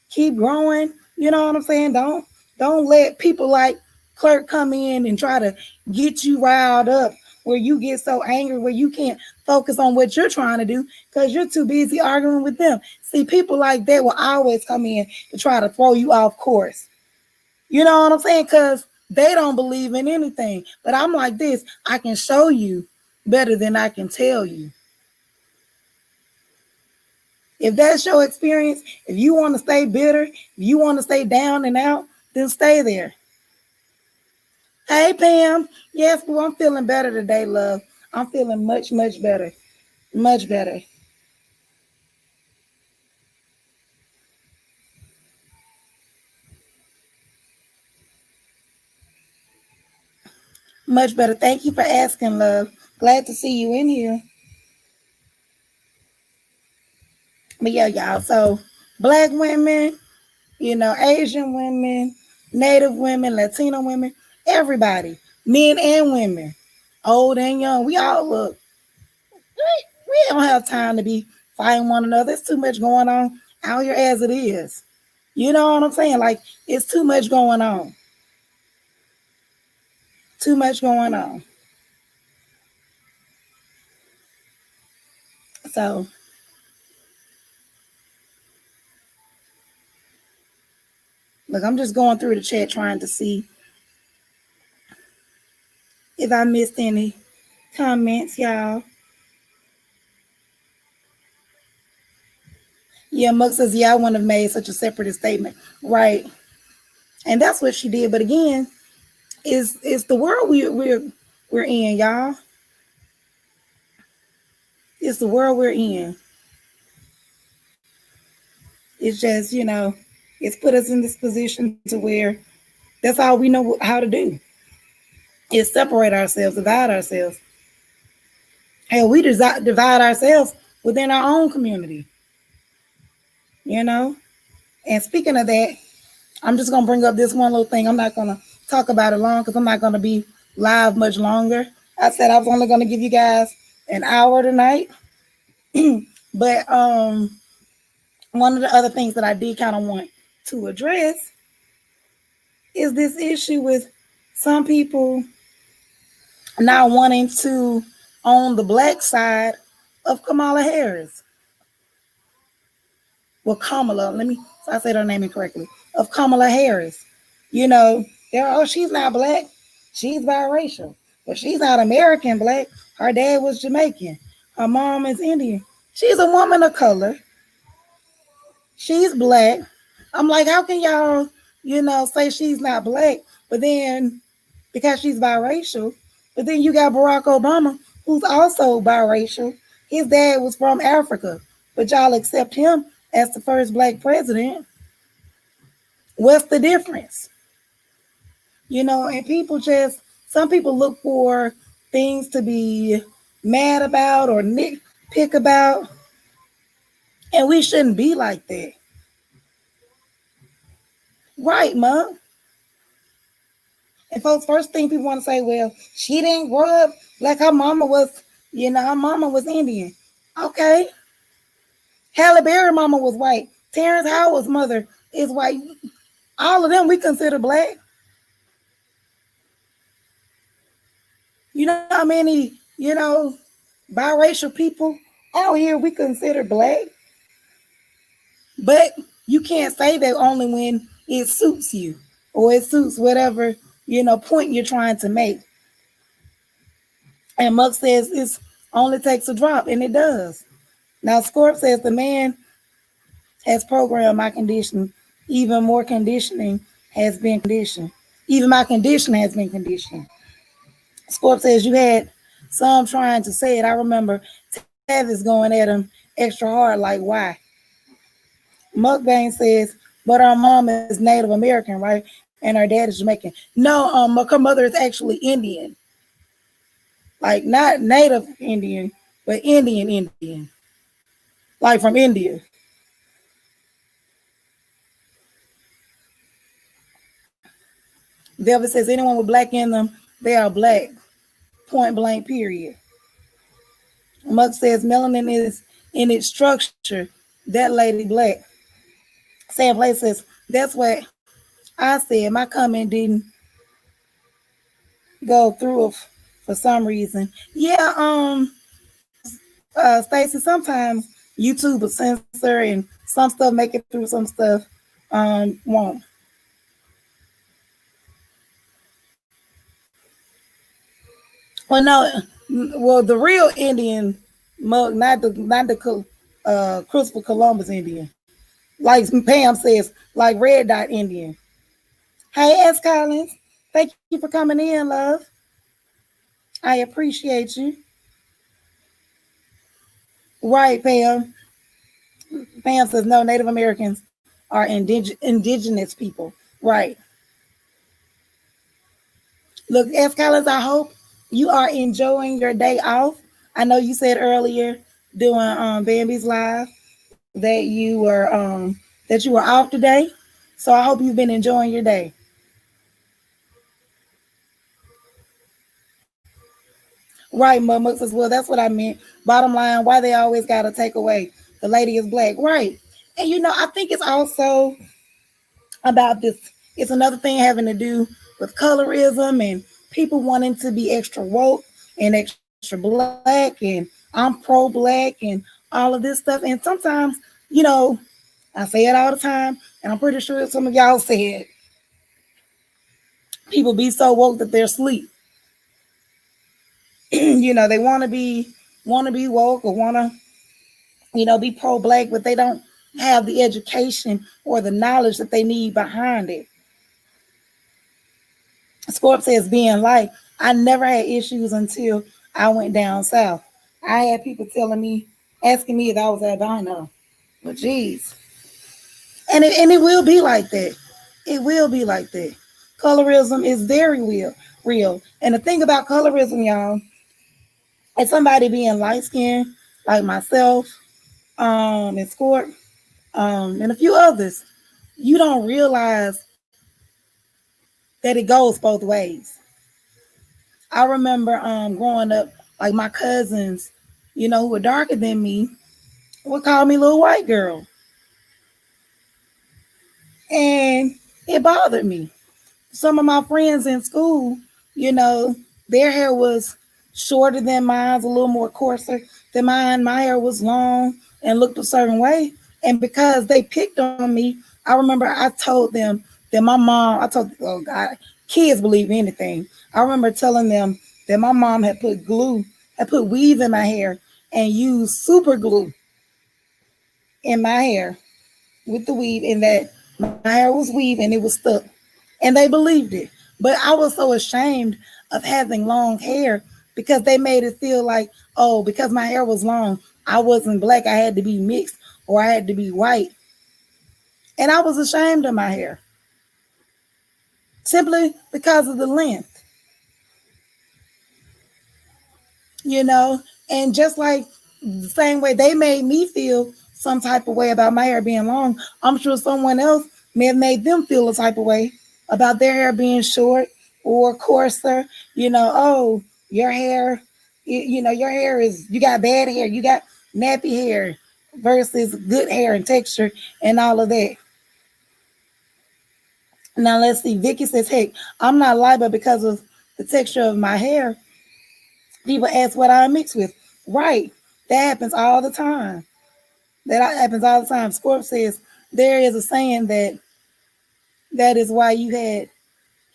Keep growing. You know what I'm saying? Don't let people like Clerk come in and try to get you riled up where you get so angry where you can't focus on what you're trying to do because you're too busy arguing with them. See, people like that will always come in to try to throw you off course. You know what I'm saying? Because they don't believe in anything. But I'm like this, I can show you better than I can tell you. If that's your experience, if you want to stay bitter, if you want to stay down and out, then stay there. Hey, Pam. Yes, boo, I'm feeling better today, love. I'm feeling much, much better. Much better. Much better. Thank you for asking, love. Glad to see you in here. But yeah, y'all. So, black women, Asian women, Native women, Latino women, everybody, men and women, old and young, we all look. We don't have time to be fighting one another. There's too much going on out here as it is. You know what I'm saying? Like, it's too much going on. Too much going on. So, Look, I'm just going through the chat trying to see if I missed any comments, y'all. Yeah, Muck says, yeah, I wouldn't have made such a separatist statement. Right. And that's what she did. But again, it's the world we're in, y'all. It's the world we're in. It's just, it's put us in this position to where that's all we know how to do is separate ourselves, divide ourselves. Hell, we divide ourselves within our own community, you know? And speaking of that, I'm just going to bring up this one little thing. I'm not going to talk about it long because I'm not going to be live much longer. I said I was only going to give you guys an hour tonight. But one of the other things that I did kind of want to address is this issue with some people not wanting to own the black side of Kamala Harris. Well, Kamala, so I said her name incorrectly, of Kamala Harris. She's not black, she's biracial, but she's not American black. Her dad was Jamaican, her mom is Indian. She's a woman of color. She's black. I'm like, how can y'all, say she's not black, but then because she's biracial, but then you got Barack Obama, who's also biracial. His dad was from Africa, but y'all accept him as the first black president. What's the difference? And some people look for things to be mad about or nitpick about, and we shouldn't be like that. Right, Mom? And folks, first thing people want to say, well, she didn't grow up like her mama was, her mama was Indian. Okay. Halle Berry mama was white. Terrence Howard's mother is white. All of them we consider black. You know how many, biracial people out here we consider black? But you can't say that only when it suits you or it suits whatever, point you're trying to make. And Muck says it only takes a drop, and it does. Now, Scorp says the man has programmed my condition. Even more conditioning has been conditioned. Even my condition has been conditioned. Scorp says you had some trying to say it. I remember Tavis going at him extra hard, like, why? Mukbang says, but our mom is Native American, right? And her dad is Jamaican. No, her mother is actually Indian. Like, not Native Indian, but Indian. Like from India. Velvet says anyone with black in them, they are black. Point blank, period. Muck says melanin is in its structure. That lady black. Sam Place says, that's what I said. My comment didn't go through for some reason. Yeah, Stacy, sometimes YouTube will censor and some stuff make it through, some stuff won't. Well, no, the real Indian Mug, not the Christopher Columbus Indian. Like Pam says, like Red Dot Indian. Hey, S. Collins, thank you for coming in, love. I appreciate you. Right, Pam. Pam says no, Native Americans are indigenous people. Right. Look, S. Collins, I hope you are enjoying your day off. I know you said earlier doing Bambi's Live that you were off today. So I hope you've been enjoying your day. Right, Mama says, well, that's what I meant. Bottom line, why they always got to take away the lady is black. Right. And I think it's also about this. It's another thing having to do with colorism and people wanting to be extra woke and extra black and I'm pro black and all of this stuff. And sometimes, I say it all the time, and I'm pretty sure some of y'all say it. People be so woke that they're asleep. They want to be woke or want to be pro-black, but they don't have the education or the knowledge that they need behind it. Scorp says being like, I never had issues until I went down south. I had people asking me if I was albino. But geez. And it will be like that. It will be like that. Colorism is very real. And the thing about colorism, y'all, as somebody being light skinned, like myself, and Scorp, and a few others, you don't realize that it goes both ways. I remember growing up, like my cousins, who were darker than me, would call me little white girl. And it bothered me. Some of my friends in school, you know, their hair was shorter than mine, a little more coarser than mine. My hair was long and looked a certain way. And because they picked on me, I remember I told them that my mom, oh God, kids believe anything. I remember telling them that my mom had put weave in my hair and used super glue in my hair with the weave, and that my hair was weave and it was stuck. And they believed it. But I was so ashamed of having long hair because they made it feel like, oh, because my hair was long, I wasn't black. I had to be mixed or I had to be white. And I was ashamed of my hair simply because of the length, you know? And just like the same way they made me feel some type of way about my hair being long, I'm sure someone else may have made them feel a type of way about their hair being short or coarser. Oh, your hair, your hair you got bad hair, you got nappy hair versus good hair and texture and all of that. Now let's see. Vicky says, "Hey, I'm not light, but because of the texture of my hair, people ask what I mix with." Right, that happens all the time. That happens all the time. Scorp says there is a saying that is why you had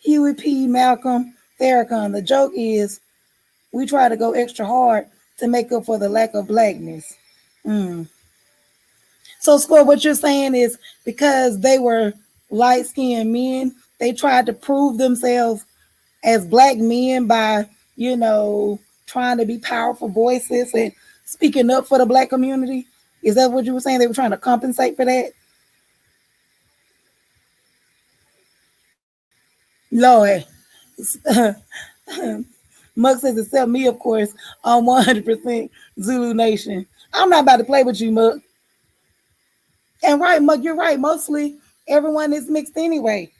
Huey P. Malcolm Farrakhan. The joke is we try to go extra hard to make up for the lack of blackness. Mm. So, Scorp, what you're saying is because they were light-skinned men, they tried to prove themselves as black men by, trying to be powerful voices and speaking up for the black community. Is that what you were saying? They were trying to compensate for that? Lord. Muck says, except me, of course, I'm 100% Zulu Nation. I'm not about to play with you, Muck. And right, Muck, you're right. Mostly everyone is mixed anyway.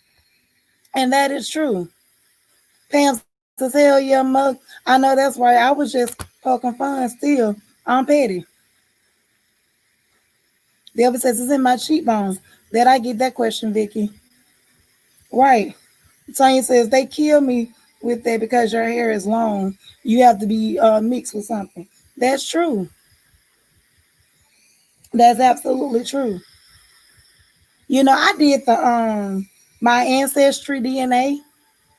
And that is true. Pam says, hell yeah, Muck. I know that's right. I was just poking fun still. I'm petty. Delvin says, it's in my cheekbones. That I get that question, Vicky. Right. Tanya says, they kill me with that because your hair is long. You have to be mixed with something. That's true. That's absolutely true. I did the my ancestry DNA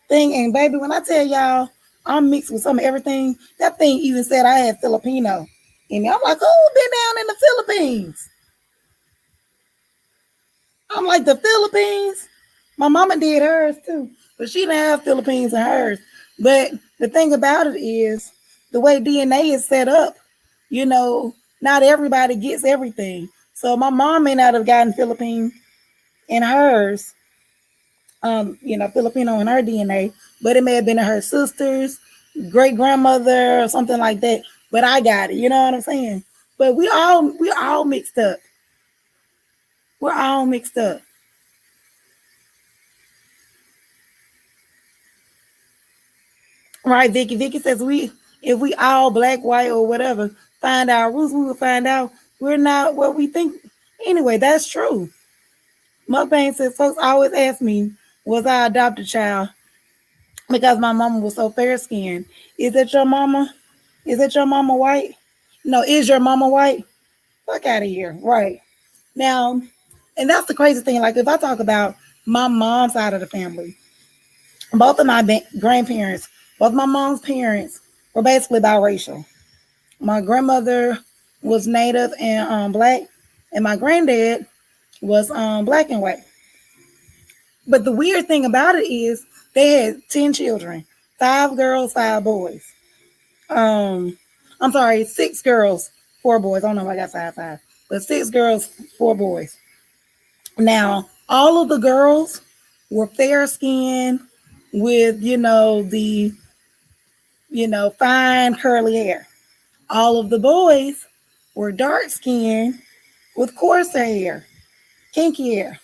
thing, and baby, when I tell y'all I'm mixed with some of everything, that thing even said I had Filipino in me. I'm like, who been down in the Philippines? I'm like, the Philippines? My mama did hers too, but she didn't have Philippines in hers. But the thing about it is the way DNA is set up, not everybody gets everything. So my mom may not have gotten Philippines in hers, Filipino in her DNA, but it may have been in her sister's great grandmother or something like that. But I got it, you know what I'm saying? But we're all mixed up. We're all mixed up. Right, Vicky. Vicky says if we all black, white, or whatever, find our roots, we will find out we're not what we think. Anyway, that's true. Mukbang says folks always ask me, was I adopted child? Because my mama was so fair skinned. Is that your mama? Is that your mama white? No, is your mama white? Fuck out of here. Right. Now, And that's the crazy thing. Like if I talk about my mom's side of the family, both of my grandparents, both my mom's parents were basically biracial. My grandmother was Native and black, and my granddad was black and white. But the weird thing about it is they had 10 children, 5 girls, 5 boys. Um, I'm sorry, 6 girls, 4 boys. I don't know if I got 5, but 6 girls, 4 boys. Now, all of the girls were fair skinned with, fine curly hair. All of the boys were dark skinned with coarser hair, kinky hair.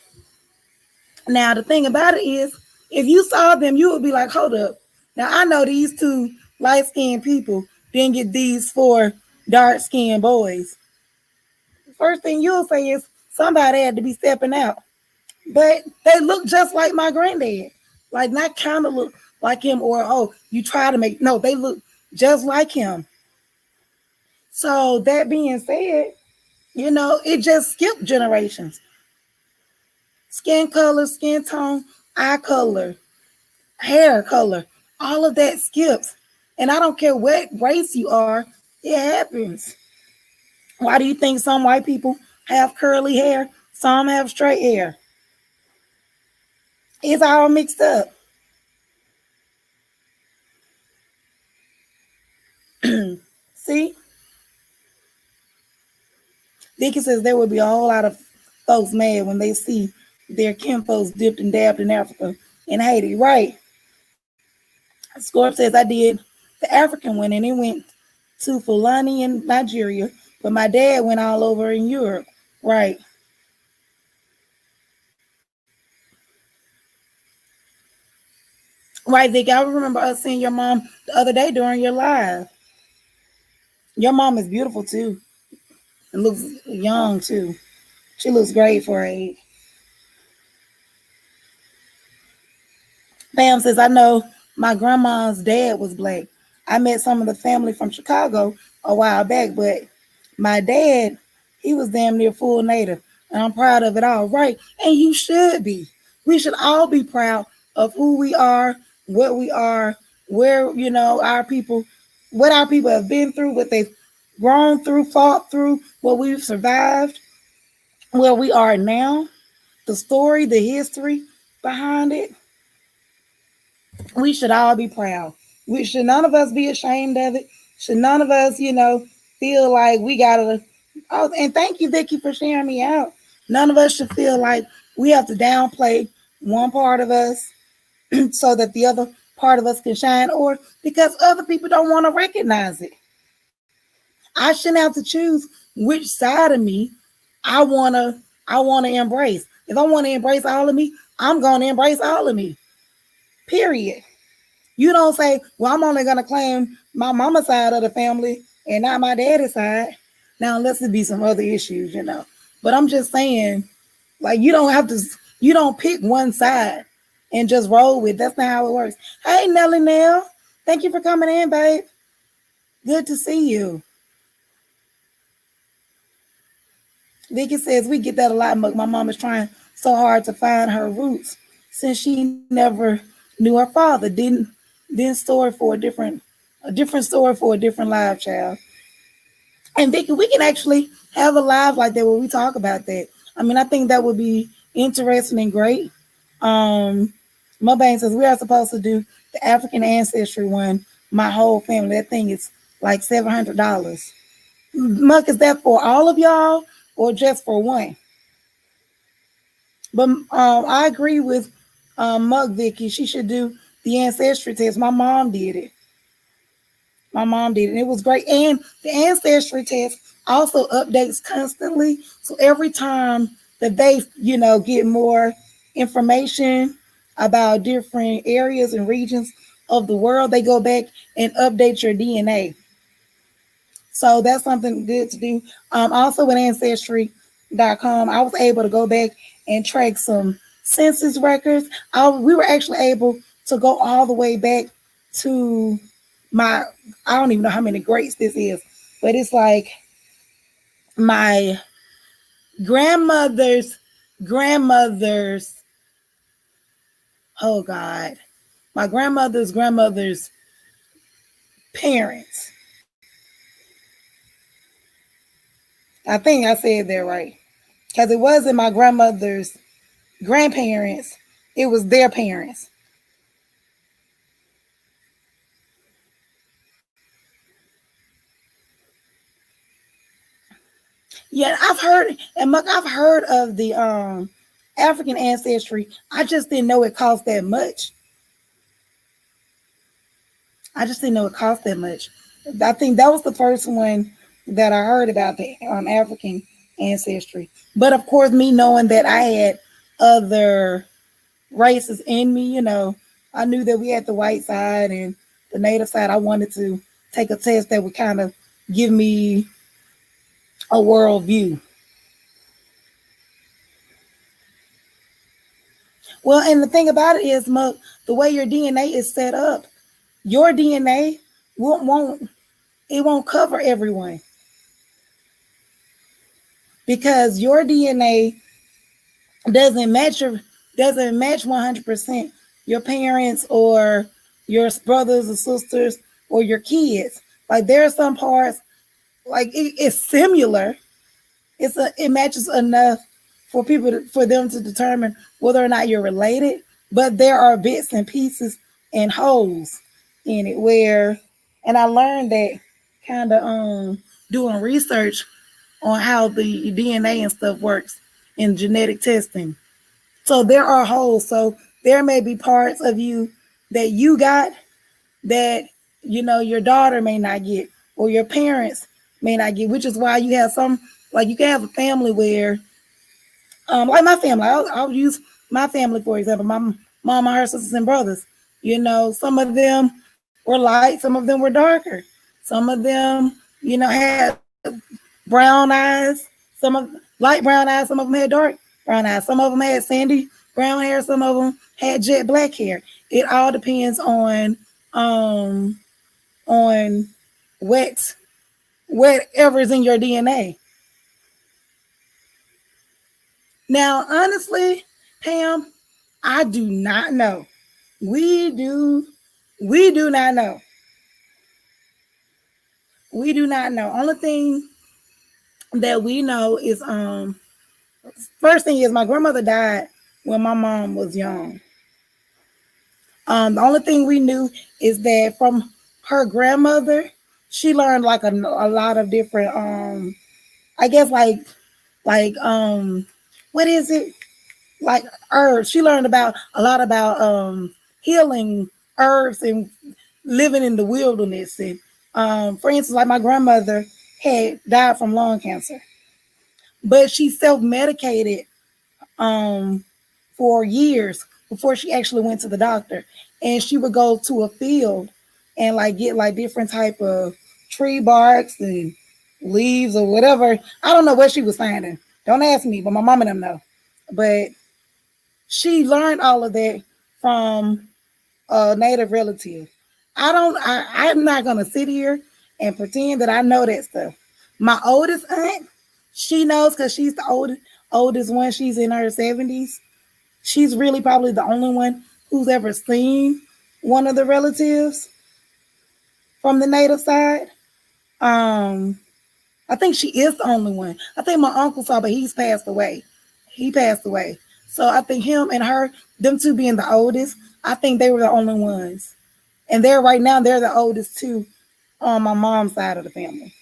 Now, the thing about it is, if you saw them, you would be like, hold up. Now, I know these two light skinned people didn't get these 4 dark skinned boys. First thing you'll say is somebody had to be stepping out. But they look just like my granddad. Like, not kind of look like him, or, oh, you try to make, no, they look just like him. So, that being said, it just skipped generations. Skin color, skin tone, eye color, hair color, all of that skips. And I don't care what race you are, it happens. Why do you think some white people have curly hair? Some have straight hair. It's all mixed up. See? Vicky says there would be a whole lot of folks mad when they see their kinfolks dipped and dabbed in Africa and Haiti. Right. Scorp says I did the African one and it went to Fulani in Nigeria, but my dad went all over in Europe. Right. Right, Vicky. I remember us seeing your mom the other day during your live. Your mom is beautiful too. And looks young too. She looks great for her age. Pam says, I know my grandma's dad was black. I met some of the family from Chicago a while back, but my dad, he was damn near full native. And I'm proud of it all. Right. And you should be. We should all be proud of who we are, what we are, where, our people, what our people have been through, what they've grown through, fought through, what we've survived, where we are now, the story, the history behind it. We should all be proud. We should none of us be ashamed of it. Should none of us, feel like we gotta. Oh, and thank you, Vicky, for sharing me out. None of us should feel like we have to downplay one part of us so that the other part of us can shine, or because other people don't want to recognize it. I shouldn't have to choose which side of me I wanna embrace. If I want to embrace all of me, I'm gonna embrace all of me. Period. You don't say, well, I'm only going to claim my mama's side of the family and not my daddy's side. Now, unless it be some other issues. But I'm just saying, like, you don't pick one side and just roll with it. That's not how it works. Hey, Nelly Nell. Thank you for coming in, babe. Good to see you. Vicky says, we get that a lot, Muck. My mom is trying so hard to find her roots since she never knew her father. Didn't story for a different story for a different live, child. And Vicky, we can actually have a live like that where we talk about that. I mean, I think that would be interesting and great. Mubang says we are supposed to do the African ancestry one. My whole family. That thing is like $700. Muck, is that for all of y'all or just for one? But I agree with Muck, Vicky. She should do the ancestry test. My mom did it. And it was great. And the ancestry test also updates constantly. So every time that they, get more information about different areas and regions of the world, they go back and update your DNA. So that's something good to do. Also with Ancestry.com, I was able to go back and track some census records. We were actually able to go all the way back to I don't even know how many greats this is, but it's like my grandmother's grandmother's, oh God, my grandmother's parents. I think I said that right. Because it wasn't my grandmother's grandparents, it was their parents. Yeah, I've heard of the African ancestry. I just didn't know it cost that much. I just didn't know it cost that much. I think that was the first one that I heard about the African ancestry. But of course, me knowing that I had other races in me, I knew that we had the white side and the native side. I wanted to take a test that would kind of give me a world view. Well, and the thing about it is, Muck, the way your DNA is set up, your DNA won't it won't cover everyone because your DNA doesn't match your doesn't match 100% your parents or your brothers or sisters or your kids. Like there are some parts like it's similar. It matches enough for for them to determine whether or not you're related, but there are bits and pieces and holes in it where, and I learned that kind of doing research on how the DNA and stuff works in genetic testing. So there are holes. So there may be parts of you that you got that your daughter may not get or your parents may not get, which is why you have some, like you can have a family where like my family, I'll use my family for example, my mom and her sisters and brothers. Some of them were light, some of them were darker, some of them had brown eyes, some of light brown eyes, some of them had dark brown eyes, some of them had sandy brown hair, some of them had jet black hair. It all depends um on what whatever's in your DNA. Now, honestly, Pam, I do not know. We do we do not know. We do not know. Only thing that we know is first thing is my grandmother died when my mom was young. The only thing we knew is that from her grandmother, she learned like a lot of different I guess like what is it? Like herbs. She learned about a lot about healing herbs and living in the wilderness. And for instance, like my grandmother had died from lung cancer, but she self medicated um, for years before she actually went to the doctor. And she would go to a field and like get like different type of tree barks and leaves or whatever. I don't know what she was finding. Don't ask me, but my mom and them know. But she learned all of that from a native relative. I'm not gonna sit here and pretend that I know that stuff. My oldest aunt, she knows because she's the oldest one. She's in her 70s. She's really probably the only one who's ever seen one of the relatives from the native side. Um, I think she is the only one. I think my uncle saw, but he's passed away. He passed away. So I think him and her, them two being the oldest, I think they were the only ones. And they're right now, they're the oldest two on my mom's side of the family.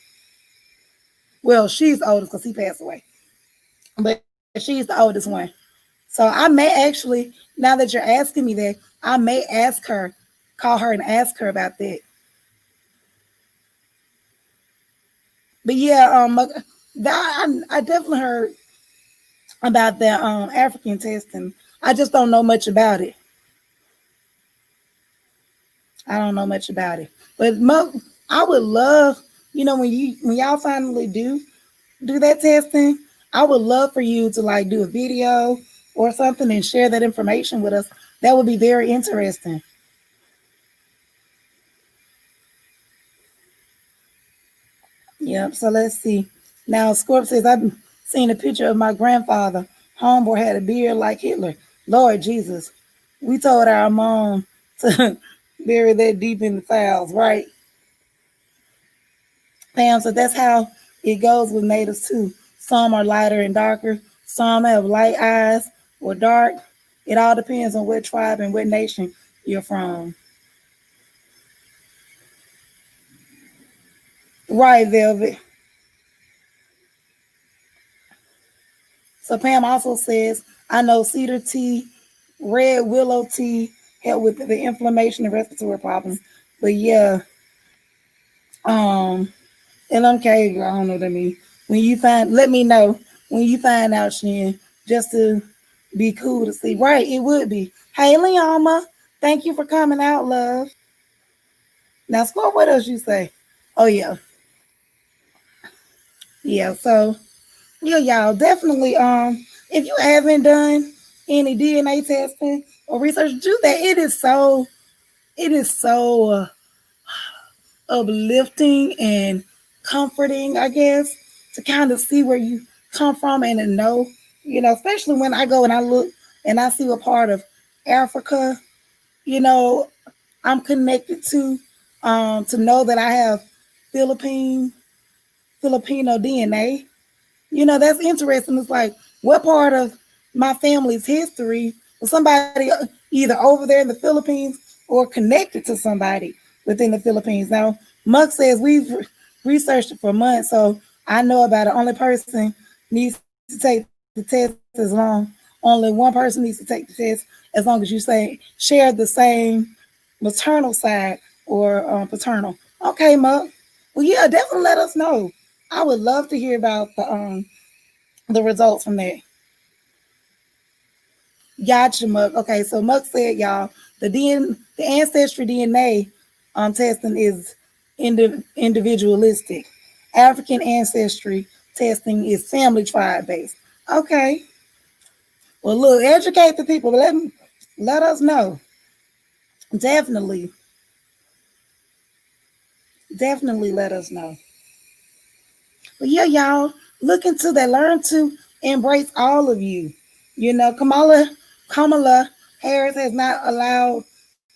Well, she's the oldest because he passed away. But she's the oldest one. So I may actually, now that you're asking me that, I may ask her, call her and ask her about that. But yeah, I definitely heard about that African testing. I just don't know much about it. I don't know much about it. But I would love, when y'all finally do that testing, I would love for you to like do a video or something and share that information with us. That would be very interesting. Yep. So let's see. Now, Scorp says, I've seen a picture of my grandfather Homeboy had a beard like Hitler. Lord Jesus. We told our mom to bury that deep in the files, right? Pam, so that's how it goes with natives too. Some are lighter and darker, some have light eyes or dark. It all depends on what tribe and what nation you're from. Right, Velvet. So Pam also says, I know cedar tea, red willow tea help with the inflammation and respiratory problems. But yeah, um, LMK, I don't know what I mean. When you find, let me know when you find out, Shin, just to be cool to see. Right, it would be. Hey, Liama, thank you for coming out, love. Now, Score, what else you say? Oh, yeah. Yeah, so, yeah, y'all, definitely, if you haven't done any DNA testing or research, do that. It is so uplifting and comforting, I guess, to kind of see where you come from and to know, especially when I go and I look and I see a part of Africa, you know, I'm connected to know that I have Philippine Filipino DNA. That's interesting. It's like, what part of my family's history was somebody either over there in the Philippines or connected to somebody within the Philippines? Now, Muck says we've researched it for months, so I know about it. Only person needs to take the test as long. Only one person needs to take the test as long as you say share the same maternal side or paternal. Okay, Muck. Well, yeah, definitely let us know. I would love to hear about the results from that. Gotcha, Muck. Okay, so Muck said, y'all, the ancestry DNA testing is individualistic. African ancestry testing is family tribe based. Okay. Well, look, educate the people. Let us know. Definitely, definitely let us know. But yeah, y'all, look into that. Learn to embrace all of you. Kamala Harris has not allowed,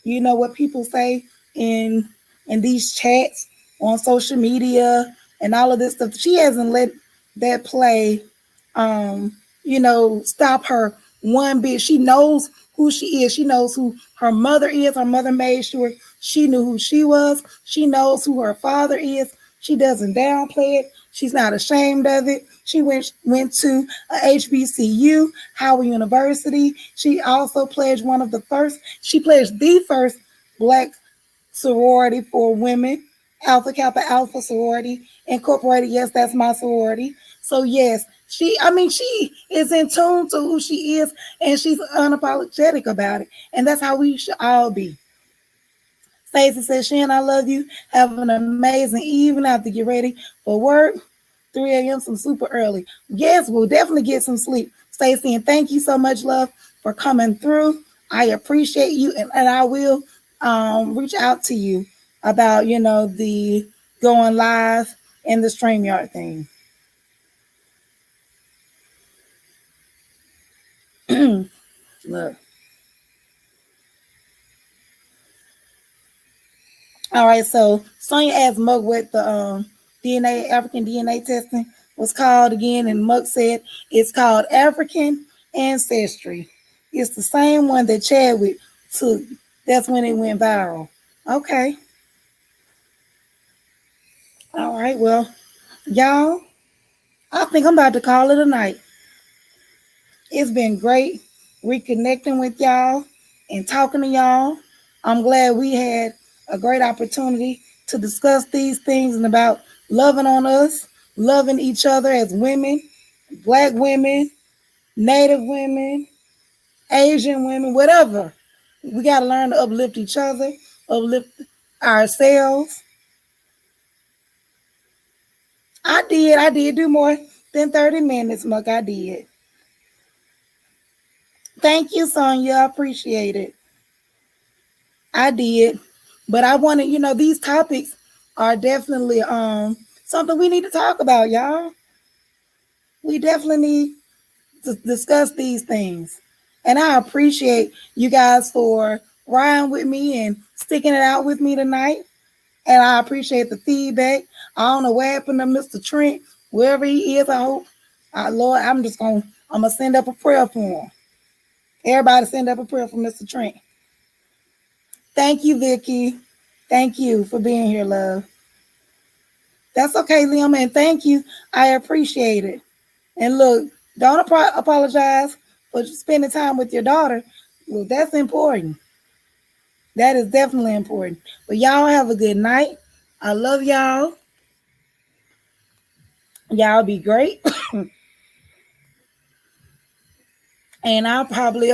what people say in in these chats on social media and all of this stuff. She hasn't let that play stop her one bit. She knows who she is. She knows who her mother is. Her mother made sure she knew who she was. She knows who her father is. She doesn't downplay it. She's not ashamed of it. She went to a HBCU, Howard University. She also pledged one of the first. She pledged the first Black sorority for women, Alpha Kappa Alpha sorority incorporated. Yes, that's my sorority. So yes, she is in tune to who she is, and she's unapologetic about it, and that's how we should all be. Stacey says, Shan, I love you. Have an amazing evening. I have to get ready for work. 3 a.m. some super early. Yes, we'll definitely get some sleep. Stacey, and thank you so much, love, for coming through. I appreciate you, and I will reach out to you about, the going live and the StreamYard thing. Look. All right, so Sonya asked Mug what the African DNA testing was called again, and Mug said it's called African Ancestry. It's the same one that Chadwick took. That's when it went viral. Okay. All right, well, y'all, I think I'm about to call it a night. It's been great reconnecting with y'all and talking to y'all. I'm glad we had a great opportunity to discuss these things and about loving on us, loving each other as women, Black women, Native women, Asian women, whatever. We got to learn to uplift each other, uplift ourselves. I did do more than 30 minutes, Muck. I did. Thank you, Sonya. I appreciate it. I did. But I wanted, these topics are definitely something we need to talk about, y'all. We definitely need to discuss these things. And I appreciate you guys for riding with me and sticking it out with me tonight. And I appreciate the feedback. I don't know what happened to Mr. Trent, wherever he is. I hope, Lord, I'm gonna send up a prayer for him. Everybody send up a prayer for Mr. Trent. Thank you, Vicky. Thank you for being here, love. That's okay, Liam, and thank you. I appreciate it. And look, don't apologize for spending time with your daughter. Well, that's important. That is definitely important. But y'all have a good night. I love y'all. Y'all be great. And I'll probably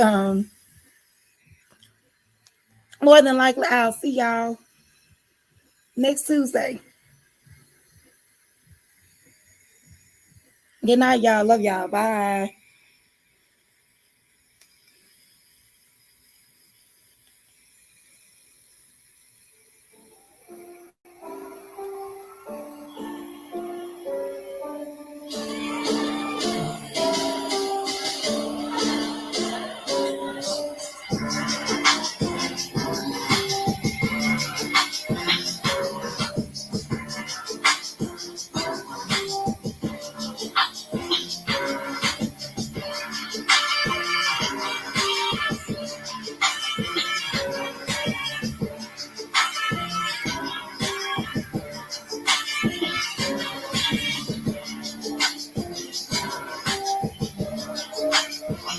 more than likely I'll see y'all next Tuesday. Good night, y'all. Love y'all. Bye.